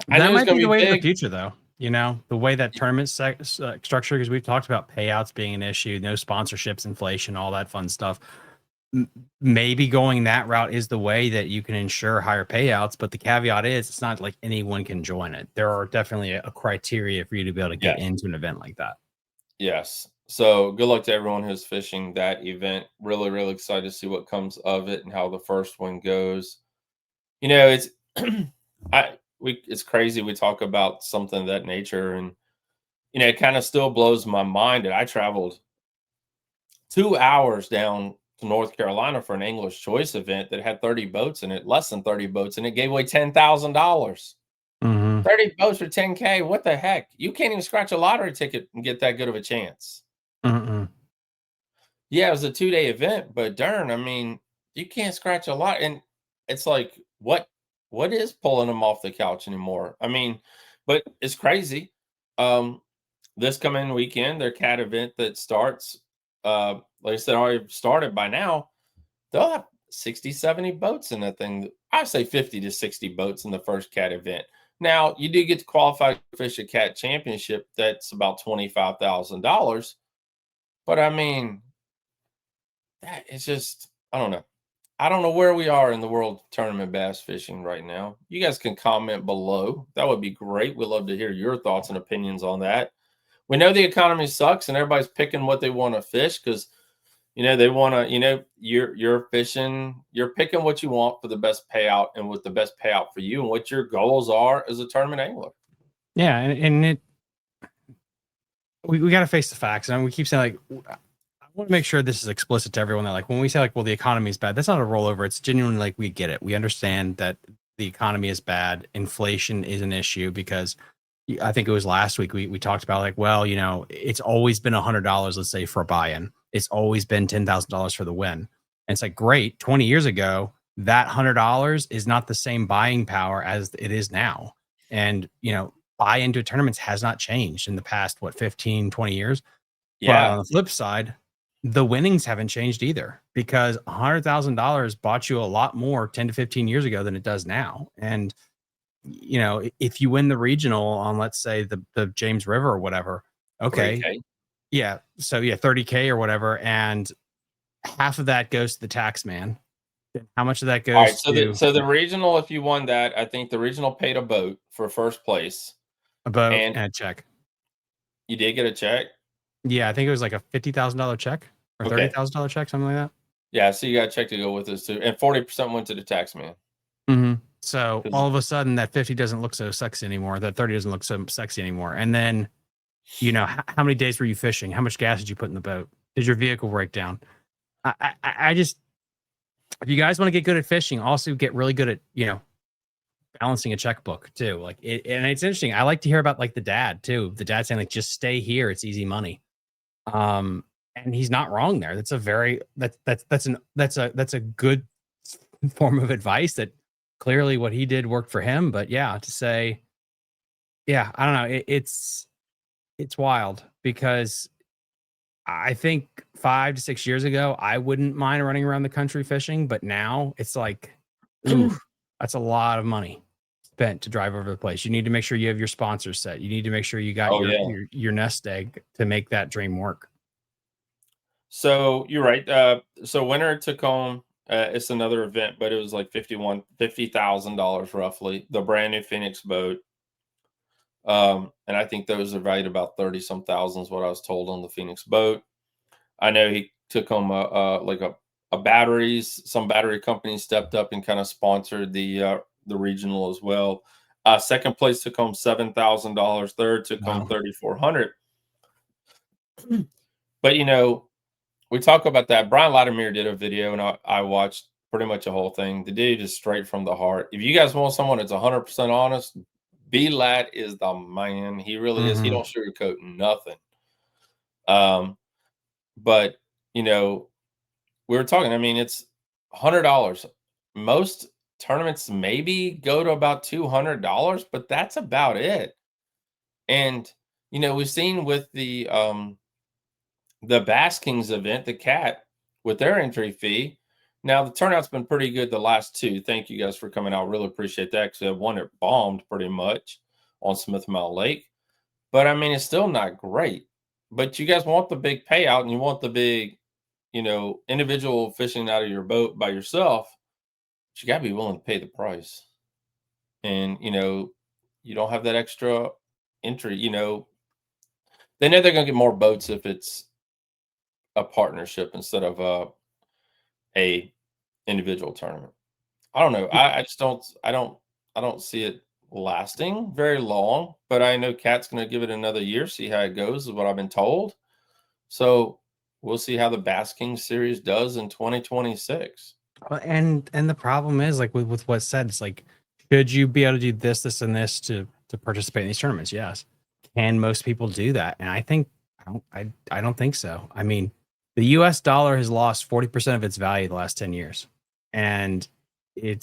That might be the way of the future, though. You know, the way that tournament structure, because we've talked about payouts being an issue, no sponsorships, inflation, all that fun stuff. Maybe going that route is the way that you can ensure higher payouts. But the caveat is it's not like anyone can join it. There are definitely a criteria for you to be able to get into an event like that. Yes. So good luck to everyone who's fishing that event. Really, really excited to see what comes of it and how the first one goes. You know, it's it's crazy. We talk about something of that nature, and you know, it kind of still blows my mind that I traveled 2 hours down to North Carolina for an English Choice event that had 30 boats in it, less than 30 boats, and it gave away $10,000. 30 boats for $10K. What the heck? You can't even scratch a lottery ticket and get that good of a chance. Yeah, it was a 2-day event, but darn, I mean, you can't scratch a lot. And it's like, what is pulling them off the couch anymore? I mean, but it's crazy. This coming weekend, their cat event that starts, like I said, already started by now. They'll have 60, 70 boats in that thing. I say 50 to 60 boats in the first cat event. Now, you do get to qualify to fish a cat championship. That's about $25,000. But I mean, that is just, I don't know. I don't know where we are in the world of tournament bass fishing right now. You guys can comment below. That would be great. We'd love to hear your thoughts and opinions on that. We know the economy sucks and everybody's picking what they want to fish because, you know, they want to, you know, you're fishing, you're picking what you want for the best payout and with the best payout for you and what your goals are as a tournament angler. Yeah. And we got to face the facts. And we keep saying, like, I want to make sure this is explicit to everyone that, like, when we say, like, well, the economy is bad, that's not a rollover. It's genuinely like, we get it. We understand that the economy is bad. Inflation is an issue because, I think it was last week we talked about like, well, it's always been $100, let's say, for a buy-in. It's always been $10,000 for the win. And it's like, great, 20 years ago, that $100 is not the same buying power as it is now. And, buy into tournaments has not changed in the past, 15, 20 years. But on the flip side, the winnings haven't changed either, because $100,000 bought you a lot more 10 to 15 years ago than it does now. And if you win the regional on, let's say, the James River or whatever, okay. 3K. Yeah. So yeah, 30K or whatever. And half of that goes to the tax man. Then how much of that All right. goes to So the regional, if you won that, I think the regional paid a boat for first place. a boat And and a check? you did get a check? Yeah, I think it was like a $50,000 check or Okay. $30,000 check, something like that. Yeah, so you got a check to go with this too. And 40% went to the tax man. Mm-hmm. So all of a sudden that 50 doesn't look so sexy anymore. That 30 doesn't look so sexy anymore. And then, how many days were you fishing? How much gas did you put in the boat? Did your vehicle break down? I just, if you guys want to get good at fishing, also get really good at, balancing a checkbook too. Like and it's interesting. I like to hear about like the dad too. The dad saying like, just stay here. It's easy money. And he's not wrong there. That's a good form of advice that clearly what he did worked for him. But yeah, to say, yeah, I don't know. It's wild, because I think 5 to 6 years ago, I wouldn't mind running around the country fishing, but now it's like, ooh, that's a lot of money spent to drive over the place. You need to make sure you have your sponsors set. You need to make sure you got your nest egg to make that dream work. So you're right. So winter took home. It's another event, but it was like $50,000 roughly. The brand new Phoenix boat. And I think those are valued about 30 some thousand is what I was told on the Phoenix boat. I know he took home a batteries. Some battery companies stepped up and kind of sponsored the regional as well. Second place took home $7,000. Third took home $3,400. But we talk about that. Brian Latimer did a video, and I watched pretty much the whole thing. The dude is straight from the heart. If you guys want someone that's 100% honest, B-Lat is the man. He really is. He don't sugarcoat nothing. But we were talking. I mean, it's $100. Most tournaments maybe go to about $200, but that's about it. And we've seen with the Bass Kings event, the Cat, with their entry fee. Now the turnout's been pretty good the last two. Thank you guys for coming out. Really appreciate that, because one it bombed pretty much on Smith Mile Lake. But I mean, it's still not great. But you guys want the big payout, and you want the big, individual fishing out of your boat by yourself. But you got to be willing to pay the price. And you don't have that extra entry. They know they're going to get more boats if it's a partnership instead of a individual tournament. I don't know. I just don't see it lasting very long, but I know Cat's going to give it another year, see how it goes, is what I've been told. So we'll see how the Bass King series does in 2026. And the problem is, like with what's said, it's like, should you be able to do this, and this to participate in these tournaments? Yes. Can most people do that? And I think I don't think so. I mean, the US dollar has lost 40% of its value the last 10 years. And I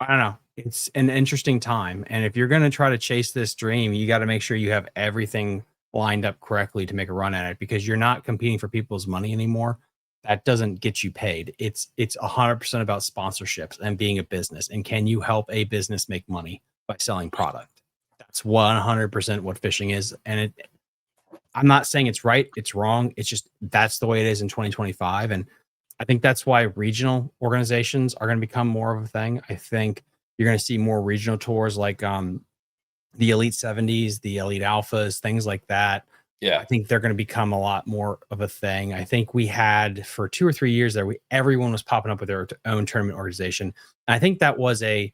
don't know, it's an interesting time. And if you're going to try to chase this dream, you got to make sure you have everything lined up correctly to make a run at it, because you're not competing for people's money anymore. That doesn't get you paid. It's 100% about sponsorships and being a business. And can you help a business make money by selling product? That's 100% what fishing is. And I'm not saying it's right, it's wrong. It's just, that's the way it is in 2025. And I think that's why regional organizations are going to become more of a thing. I think you're going to see more regional tours like the Elite 70s, the Elite Alphas, things like that. Yeah. I think they're going to become a lot more of a thing. I think we had for 2 or 3 years there, everyone was popping up with their own tournament organization. And I think that was a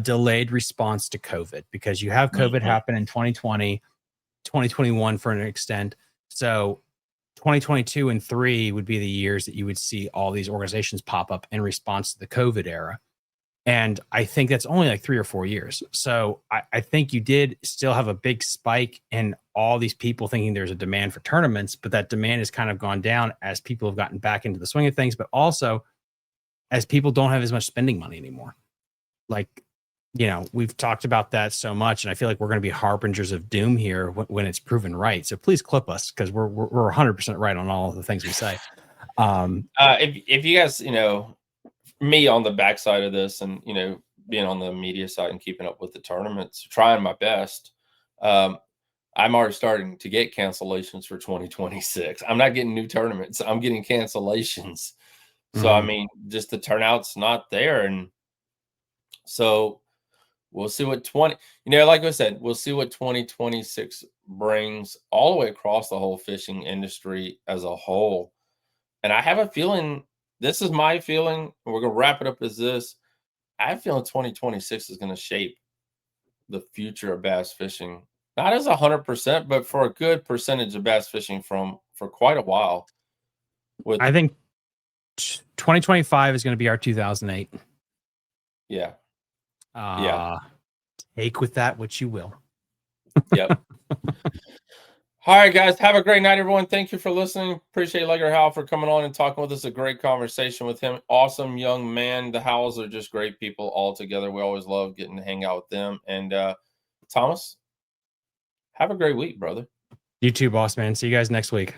delayed response to COVID, because you have COVID happen in 2020, 2021 for an extent. So 2022 and 3 would be the years that you would see all these organizations pop up in response to the COVID era. And I think that's only like 3 or 4 years. So I think you did still have a big spike in all these people thinking there's a demand for tournaments, but that demand has kind of gone down as people have gotten back into the swing of things, but also as people don't have as much spending money anymore. Like, you know, we've talked about that so much, and I feel like we're going to be harbingers of doom here when it's proven right. So please clip us, because we're 100% right on all of the things we say. If you guys, you know, me on the backside of this, and you know, being on the media side and keeping up with the tournaments, trying my best. I'm already starting to get cancellations for 2026. I'm not getting new tournaments. I'm getting cancellations. So I mean, just the turnout's not there, and so we'll see what like I said, we'll see what 2026 brings all the way across the whole fishing industry as a whole. And I have a feeling, this is my feeling, and we're going to wrap it up as this. I have a feeling 2026 is going to shape the future of bass fishing. Not as 100%, but for a good percentage of bass fishing for quite a while. I think 2025 is going to be our 2008. Yeah. Take with that what you will. Yep. All right, guys. Have a great night, everyone. Thank you for listening. Appreciate Laker Howell for coming on and talking with us. A great conversation with him. Awesome young man. The Howells are just great people all together. We always love getting to hang out with them. And Thomas, have a great week, brother. You too, boss man. See you guys next week.